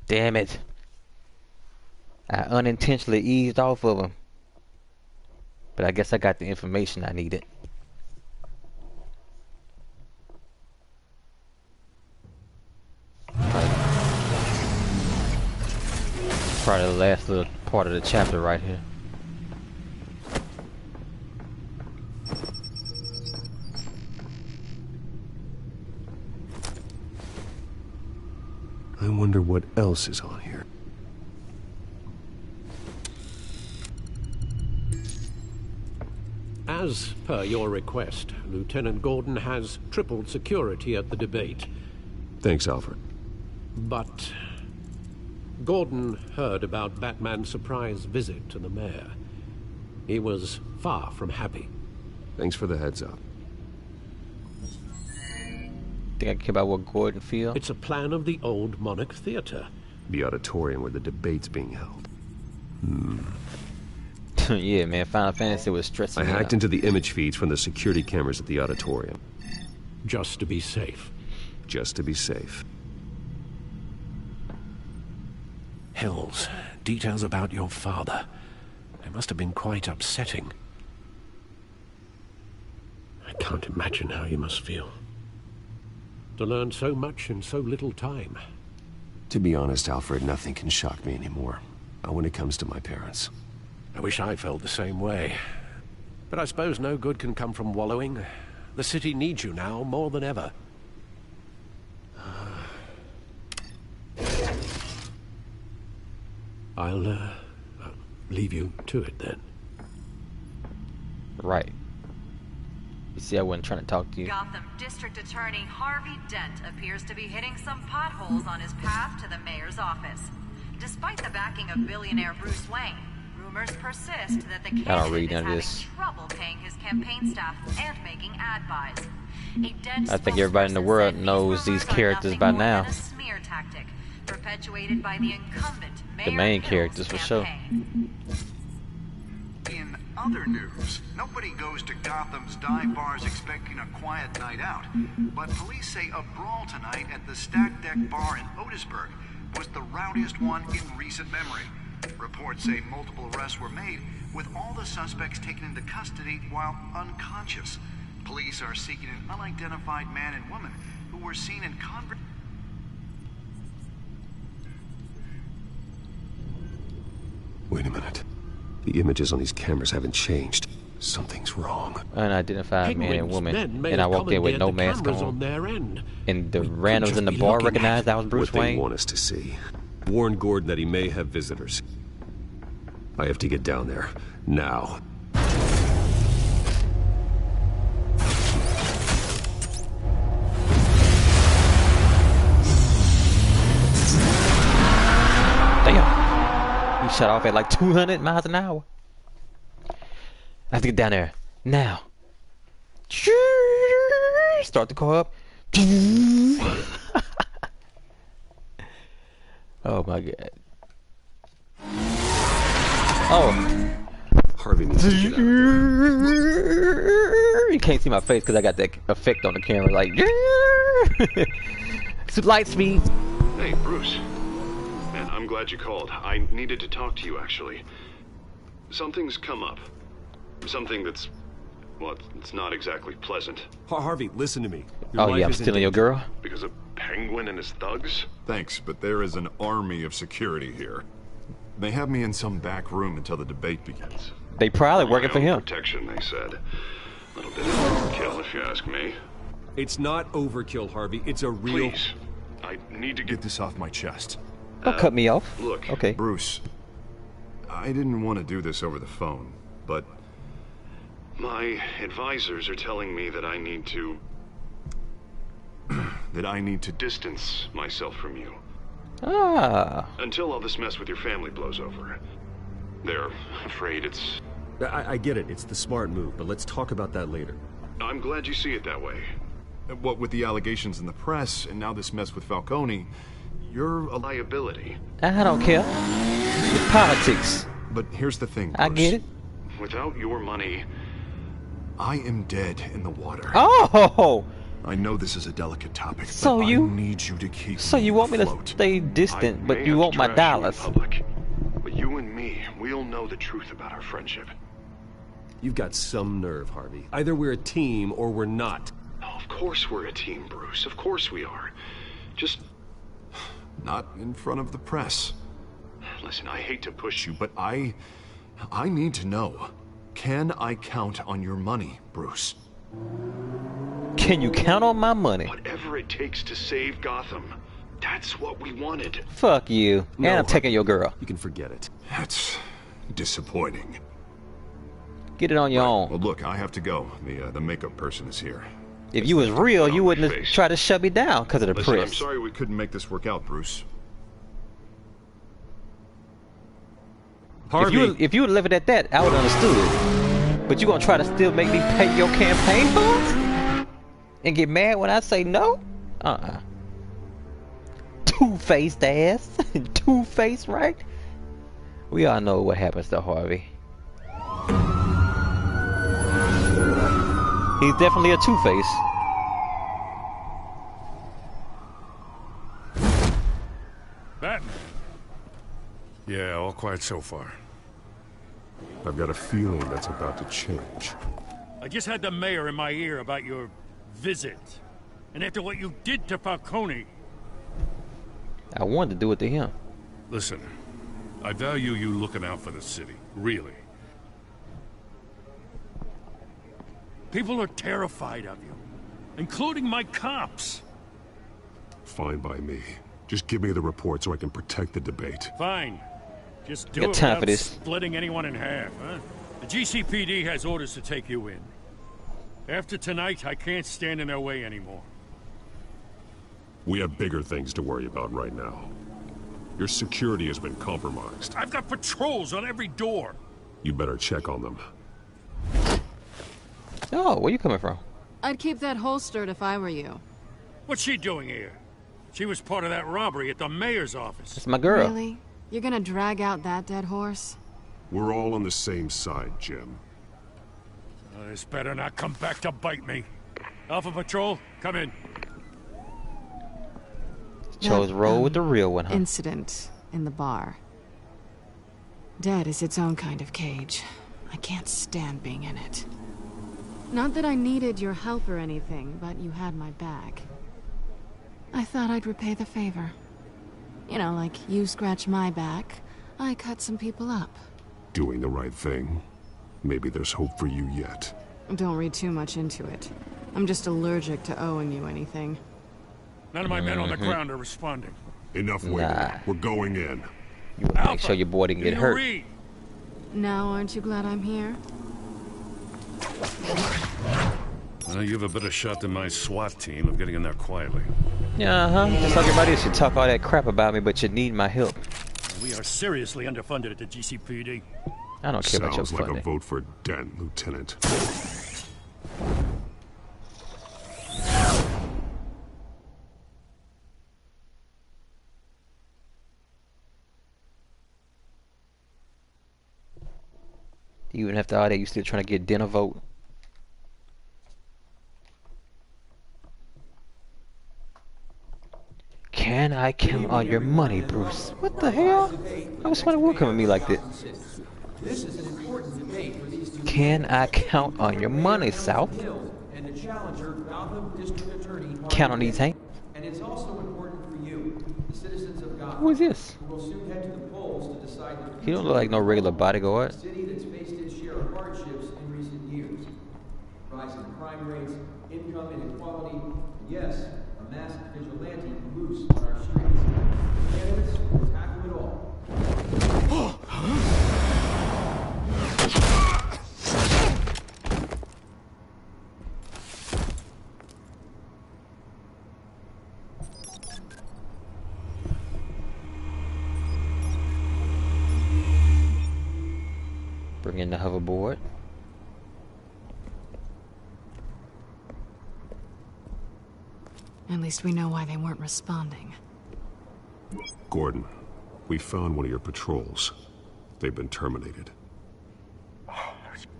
Damn it. I unintentionally eased off of him. But I guess I got the information I needed. Probably the last little part of the chapter right here. I wonder what else is on here. As per your request, Lieutenant Gordon has tripled security at the debate. Thanks, Alfred. But Gordon heard about Batman's surprise visit to the mayor. He was far from happy. Thanks for the heads up. Think I care about what Gordon feels? It's a plan of the old Monarch Theater. The auditorium where the debate's being held. Yeah, man, Final Fantasy was stressing me out. I hacked into the image feeds from the security cameras at the auditorium. Just to be safe. Just to be safe. Hills, details about your father. They must have been quite upsetting. I can't imagine how you must feel. To learn so much in so little time. To be honest, Alfred, nothing can shock me anymore. Not when it comes to my parents. I wish I felt the same way. But I suppose no good can come from wallowing. The city needs you now more than ever. I'll leave you to it then. Right. You see, I wasn't trying to talk to you. Gotham District Attorney Harvey Dent appears to be hitting some potholes on his path to the mayor's office. Despite the backing of billionaire Bruce Wayne, rumors persist that the candidate is having trouble paying his campaign staff and making ad buys. I think everybody in the world knows these characters by now. A smear tactic perpetuated by the incumbent The main characters for sure. In other news, nobody goes to Gotham's dive bars expecting a quiet night out, but police say a brawl tonight at the Stack Deck Bar in Otisburg was the rowdiest one in recent memory. Reports say multiple arrests were made, with all the suspects taken into custody while unconscious. Police are seeking an unidentified man and woman who were seen in conversation. Wait a minute. The images on these cameras haven't changed. Something's wrong. Unidentified man and woman. And I walked in with no mask on. Their end. And the randoms in the bar recognized that was Bruce Wayne. What they want us to see. Warn Gordon that he may have visitors. I have to get down there. Now. Damn. He shut off at like 200 miles an hour. I have to get down there. Now. Start the car up. Oh my god. Oh. Harvey needs to get out there. You can't see my face because I got that effect on the camera. Like. It's light speed. Hey, Bruce. Man, I'm glad you called. I needed to talk to you, actually. Something's come up. Something that's, well, it's not exactly pleasant. Harvey, listen to me. Oh yeah, I'm stealing your girl? Because of Penguin and his thugs? Thanks, but there is an army of security here. They have me in some back room until the debate begins. They probably working for him. Protection, they said. A little bit of overkill, if you ask me. It's not overkill, Harvey. It's a real... Please, I need to get this off my chest. Don't cut me off. Look, okay. Bruce, I didn't want to do this over the phone, but my advisors are telling me that I need to distance myself from you. Ah. Until all this mess with your family blows over. They're afraid it's... I get it. It's the smart move, but let's talk about that later. I'm glad you see it that way. What with the allegations in the press, and now this mess with Falcone, you're a liability. I don't care. It's politics. But here's the thing, Bruce. I get it. Without your money, I am dead in the water. Oh! I know this is a delicate topic, so but you I need you to keep So you want me afloat. to stay distant, but you want my dollars. Public, but you and me, we'll know the truth about our friendship. You've got some nerve, Harvey. Either we're a team or we're not. Oh, of course we're a team, Bruce. Of course we are. Just not in front of the press. Listen, I hate to push you, but I need to know. Can I count on your money, Bruce? Can you count on my money? Whatever it takes to save Gotham. That's what we wanted. Fuck you. No, and I'm taking your girl. You can forget it. That's disappointing. Get it on your own. Well, look, I have to go. The makeup person is here. If you was real, you wouldn't have tried to shut me down because of the Listen, press. I'm sorry we couldn't make this work out, Bruce. Harvey. If you would have left it at that, I would have understood. But you gonna try to still make me pay your campaign funds? And get mad when I say no? Two-faced ass. Two-faced, right? We all know what happens to Harvey. He's definitely a two-face. Batman. Yeah, all quiet so far. I've got a feeling that's about to change. I just had the mayor in my ear about your visit. And after what you did to Falcone... I wanted to do it to him. Listen, I value you looking out for the city, really. People are terrified of you, including my cops. Fine by me. Just give me the report so I can protect the debate. Fine. Just do Got it time without for this. splitting anyone in half, huh? The GCPD has orders to take you in. After tonight, I can't stand in their way anymore. We have bigger things to worry about right now. Your security has been compromised. I've got patrols on every door. You better check on them. Oh, where you coming from? I'd keep that holstered if I were you. What's she doing here? She was part of that robbery at the mayor's office. That's my girl. Really? You're gonna drag out that dead horse? We're all on the same side, Jim. This better not come back to bite me. Alpha Patrol, come in. Chose roll with the real one, huh? Incident in the bar. Dead is its own kind of cage. I can't stand being in it. Not that I needed your help or anything, but you had my back. I thought I'd repay the favor. You know, like you scratch my back, I cut some people up. Doing the right thing. Maybe there's hope for you yet. Don't read too much into it. I'm just allergic to owing you anything. None of my men on the ground are responding. Enough waiting. We're going in. You wanna make sure your boy didn't get hurt. Read? Now, aren't you glad I'm here? Well, you have a better shot than my SWAT team of getting in there quietly. Yeah, just like everybody else, you talk all that crap about me, but you need my help. We are seriously underfunded at the GCPD. I don't care about your Sounds like funding. a vote for Dent, Lieutenant. Even after all that, you still trying to get Dent a vote? Can I count on your money, Bruce? What the hell? I was somebody will come at me like that. This is an important debate for these two. Can I count on your money, South? And the challenger, Gotham District Attorney. Count on these, Hank. And it's also important for you, the citizens of Gotham. Who is this? Who will soon head to the polls to decide the He don't look like no regular bodyguard. city that's faced its share of hardships in recent years. Rising crime rates, income inequality, and yes, a masked vigilante loose on our streets. Candidates will tackle it all. Bring in the hoverboard. At least we know why they weren't responding. Gordon, we found one of your patrols. They've been terminated.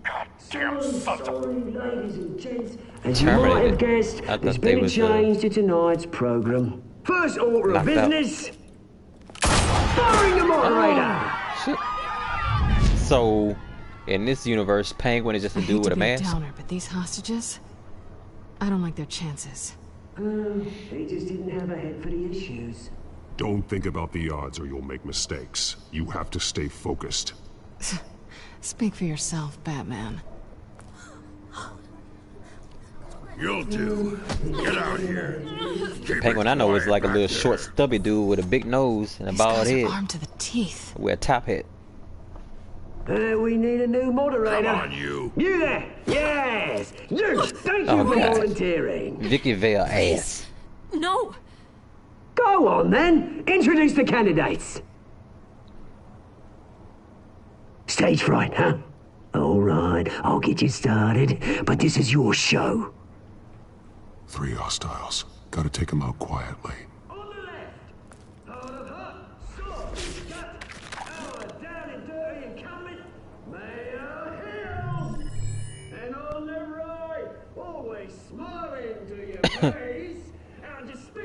Goddamn sorry, ladies and gents. As you might have guessed, there's been a change to tonight's program. First order of business, firing the moderator. So, in this universe, Penguin is just a dude with a mask. Downer, but these hostages, I don't like their chances. They just didn't have a head for the issues. Don't think about the odds or you'll make mistakes. You have to stay focused. Speak for yourself, Batman. You'll do. Get out here. Penguin I know is like a little short, stubby dude with a big nose and a bald head. Armed to the teeth. With a top hat. We need a new moderator. Come on, you. You there? Yes. You. Thank you for volunteering. Vicky Vale ass. No. Go on then. Introduce the candidates. Stage fright, huh? All right, I'll get you started, but this is your show. 3 hostiles. Gotta take them out quietly.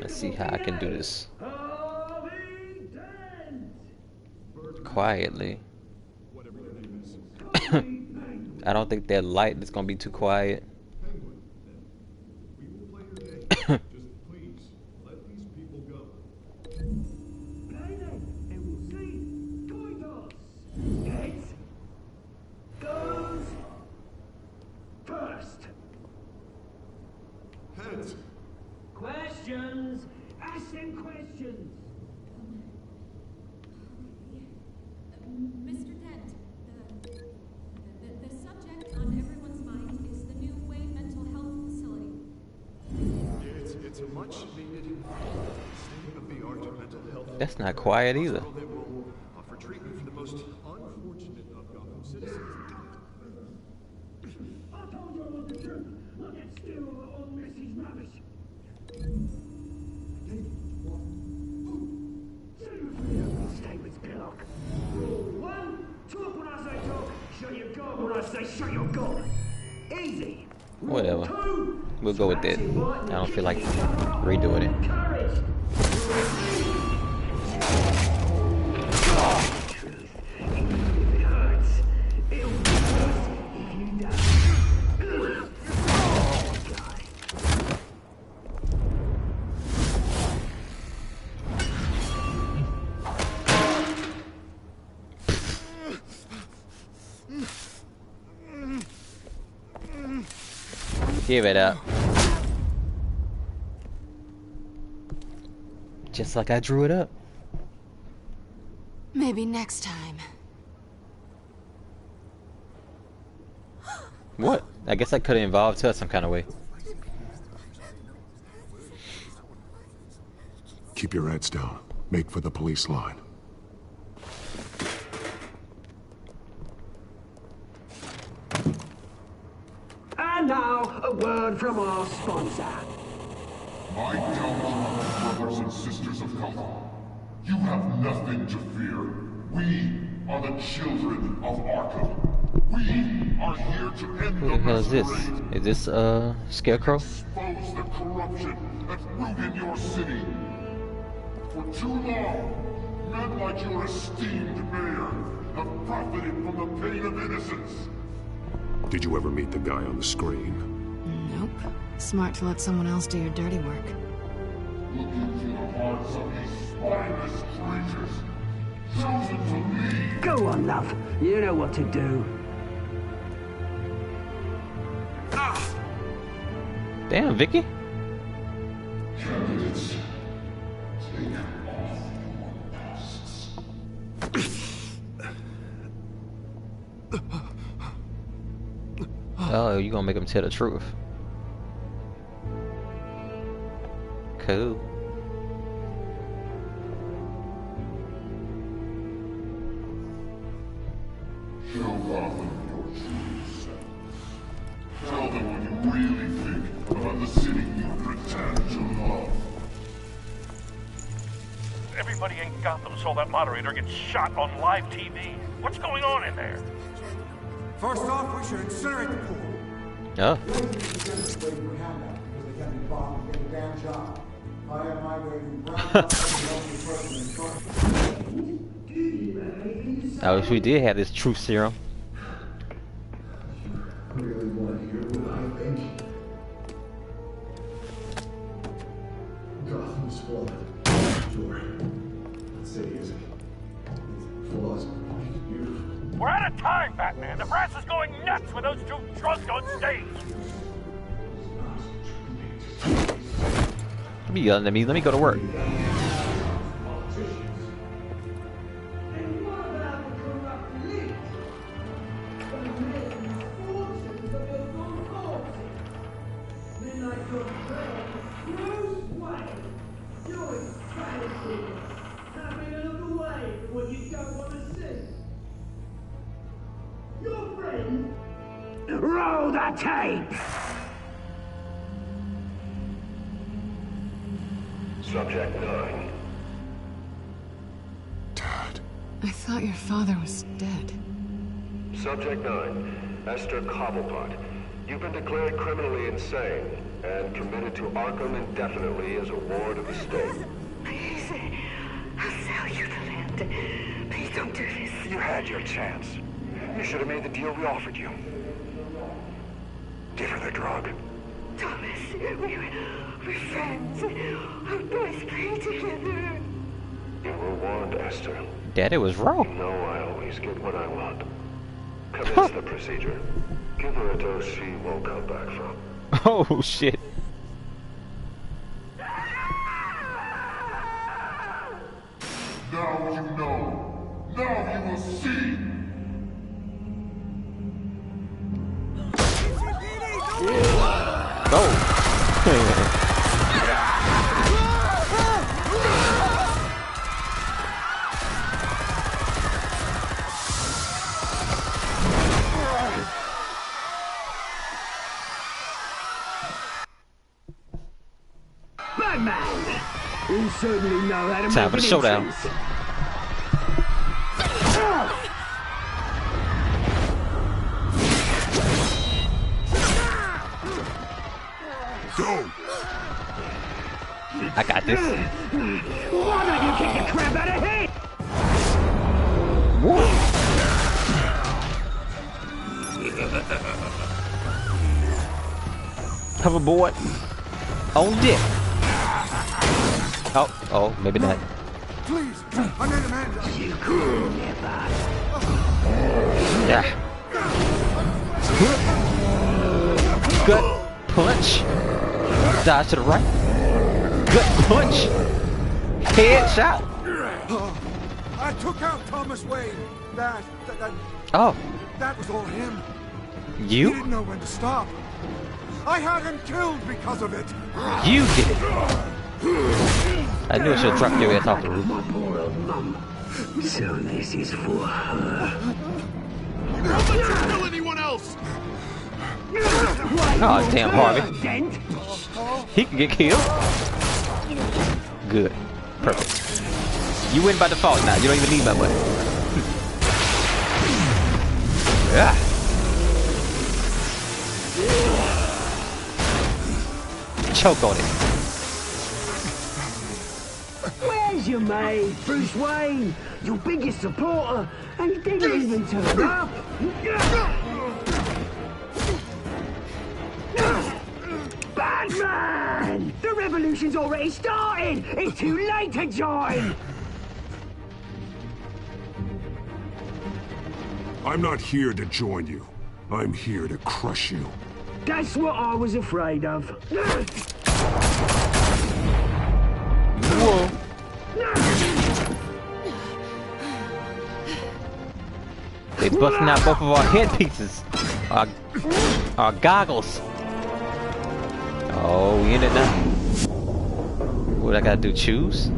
Let's see how I can do this quietly. I don't think that light is gonna be too quiet. Questions! Ask them questions! Mr. Dent, the subject on everyone's mind is the new Wayne Mental Health Facility. It's a much needed state-of-the-art mental health. That's not quiet either. That will offer treatment for the most unfortunate of Gotham citizens. I told you I was the truth. Look at still all Messy's rubbish. Statements, Pillock. Rule 1, talk when I say talk, show your God when I say show your God. Easy. Whatever. We'll go with that. I don't feel like redoing it. Give it up. Just like I drew it up. Maybe next time. What? I guess that could have evolved to us some kind of way. Keep your heads down. Make for the police line. And now, a word from our sponsor. My downhearted brothers and sisters of Gotham, you have nothing to fear. We are the children of Arkham. We are here to end Who the hell is this? Is this Scarecrow? expose the corruption that's rooted your city. For too long, men like your esteemed mayor have profited from the pain of innocence. Did you ever meet the guy on the screen? Nope. Smart to let someone else do your dirty work. Look into the hearts of these spineless creatures, chosen to lead. Go on, love. You know what to do. Damn, Vicky. Candidates, take off your masks. Oh, you gonna make him tell the truth. Cool. Show Gotham your true self. Tell them what you really think about the city you pretend to love. Everybody in Gotham saw that moderator get shot on live TV. What's going on in there? First off, we should incinerate the pool. Oh. I wish we did have this truth serum. Really want to hear what I think? Gotham's flawed. Sure. Let's say it isn't. Its flaws make it beautiful. We're out of time, Batman. The press is going nuts with those two drunks on stage. Be yelling at me. Let me go to work. Roll the tape! Subject 9. I thought your father was dead. Subject 9, Esther Cobblepot. You've been declared criminally insane and committed to Arkham indefinitely as a ward of the state. Please, I'll sell you the land. Please don't do this. You had your chance. You should have made the deal we offered you. Give her the drug. Thomas, we're friends. Our boys play together. You were warned, Esther. Daddy was wrong. You know I always get what I want. Commence the procedure. Give her a dose she won't come back from. Oh, shit. Now you know. Now you will see. Batman! You certainly know how to Time for the showdown. Go! I got this. Why don't you kick the crap out of him? Hoverboard on deck. Oh, maybe not. Please, I need a man. You could never. Gut punch. Dodge to the right. Gut punch. Head shot. I took out Thomas Wayne. That was all him. You? He didn't know when to stop. I had him killed because of it. You did it. I knew I should have dropped your ass off the roof. My poor old mum. So this is for her. Don't let you kill anyone else! Oh, damn, Harvey. He can get killed. Good. Perfect. You win by default now. You don't even need my money. Yeah. Choke on it. Where's your mate, Bruce Wayne? Your biggest supporter, and he didn't even turn up. Batman! The revolution's already started! It's too late to join! I'm not here to join you. I'm here to crush you. That's what I was afraid of. Whoa. They busting out both of our headpieces. Our goggles. Oh, we in it now. What I gotta do? Choose?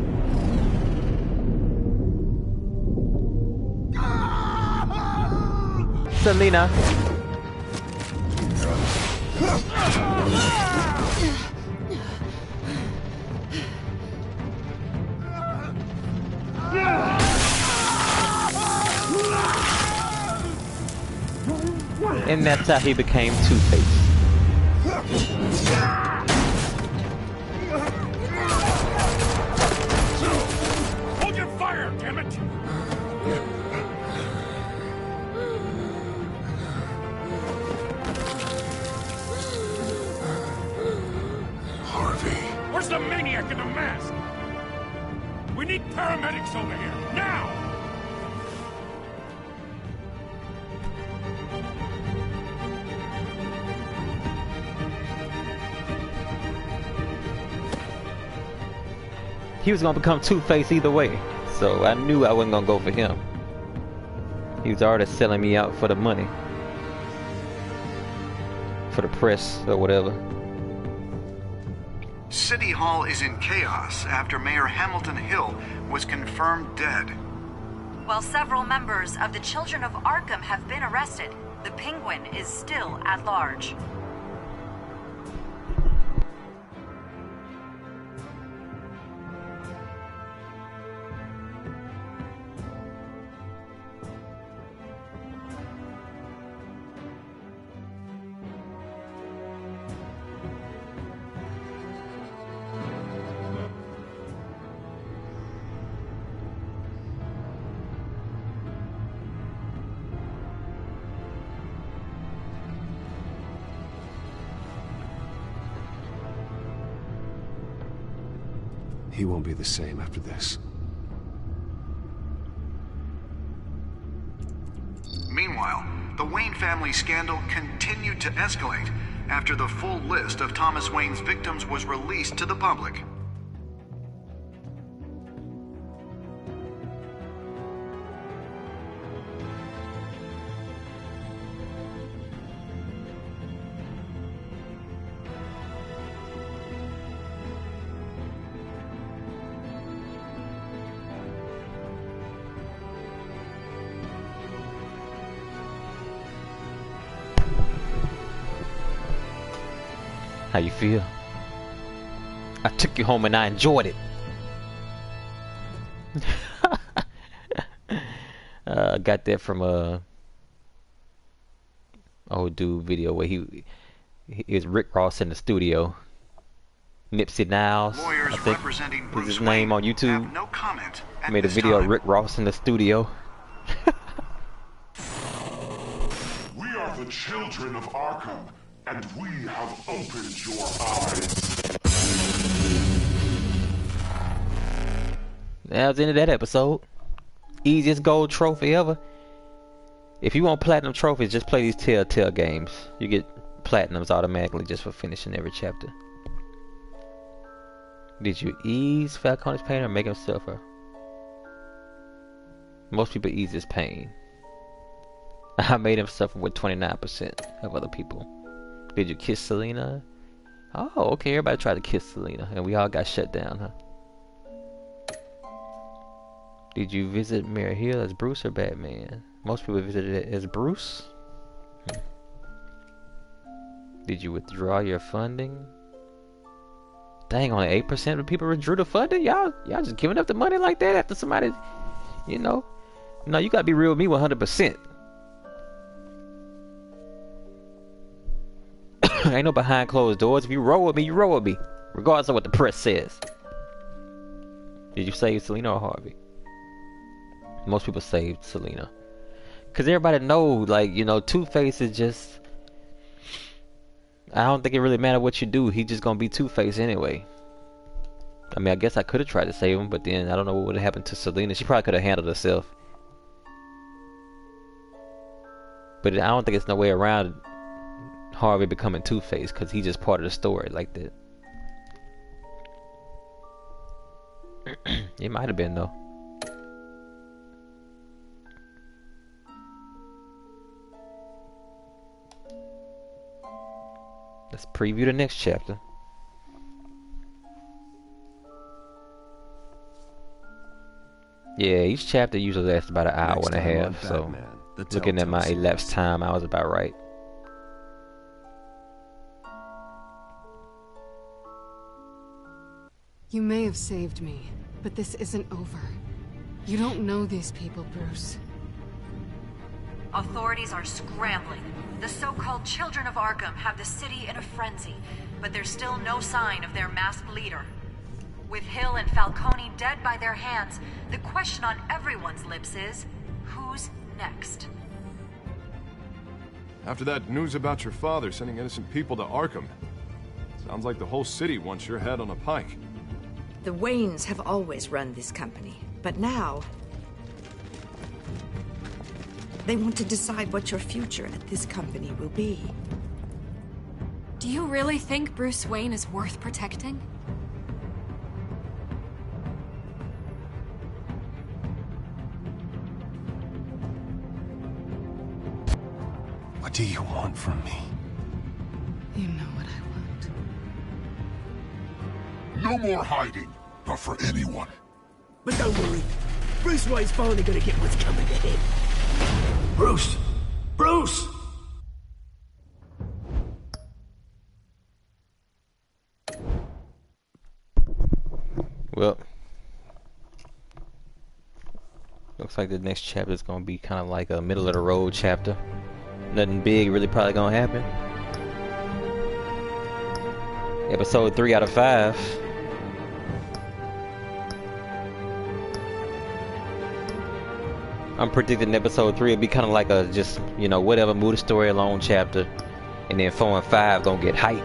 Selena. And that's how he became Two-Face. Hold your fire, damn it! Harvey. Where's the maniac in the mask? We need paramedics over here, now! He was gonna become Two-Face either way, so I knew I wasn't gonna go for him. He was already selling me out for the money. For the press or whatever. City Hall is in chaos after Mayor Hamilton Hill was confirmed dead. While several members of the Children of Arkham have been arrested, the Penguin is still at large. He won't be the same after this. Meanwhile, the Wayne family scandal continued to escalate after the full list of Thomas Wayne's victims was released to the public. How you feel? I took you home and I enjoyed it. Got that from a old dude video where he is Rick Ross in the studio. Nipsey Niles, I think is his name on YouTube. No comment made a video of Rick Ross in the studio. We are the children of Arkham, and we have opened your eyes. That was the end of that episode. Easiest gold trophy ever. If you want platinum trophies, just play these TellTale games. You get platinums automatically just for finishing every chapter. Did you ease Falcone's pain or make him suffer? Most people ease his pain. I made him suffer with 29% of other people. Did you kiss Selena? Oh, okay, everybody tried to kiss Selena, and we all got shut down, huh? Did you visit Mary Hill as Bruce or Batman? Most people visited it as Bruce. Did you withdraw your funding? Dang, only 8% of people withdrew the funding? Y'all just giving up the money like that after somebody, you know? No, you gotta be real with me 100%. Ain't no behind closed doors. If you roll with me, you roll with me. Regardless of what the press says. Did you save Selena or Harvey? Most people saved Selena. Because everybody knows, like, you know, Two-Face is just... I don't think it really matters what you do. He's just going to be Two-Face anyway. I mean, I guess I could have tried to save him, but then I don't know what would have happened to Selena. She probably could have handled herself. But I don't think there's no way around Harvey becoming Two-Face, because he's just part of the story like that. It might have been, though. Let's preview the next chapter. Yeah, each chapter usually lasts about an hour and a half, so looking at my elapsed time, I was about right. You may have saved me, but this isn't over. You don't know these people, Bruce. Authorities are scrambling. The so-called Children of Arkham have the city in a frenzy, but there's still no sign of their masked leader. With Hill and Falcone dead by their hands, the question on everyone's lips is, who's next? After that news about your father sending innocent people to Arkham, sounds like the whole city wants your head on a pike. The Waynes have always run this company, but now... they want to decide what your future at this company will be. Do you really think Bruce Wayne is worth protecting? What do you want from me? You know what I want. No more hiding, not for anyone. But don't worry, Bruce Wayne's finally gonna get what's coming to him. Bruce! Bruce! Well, looks like the next chapter is going to be kind of like a middle of the road chapter. Nothing big really probably going to happen. Episode 3 out of 5. I'm predicting episode 3 will be kind of like a just, you know, whatever, move the story along chapter. And then 4 and 5 gonna get hype.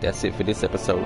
That's it for this episode.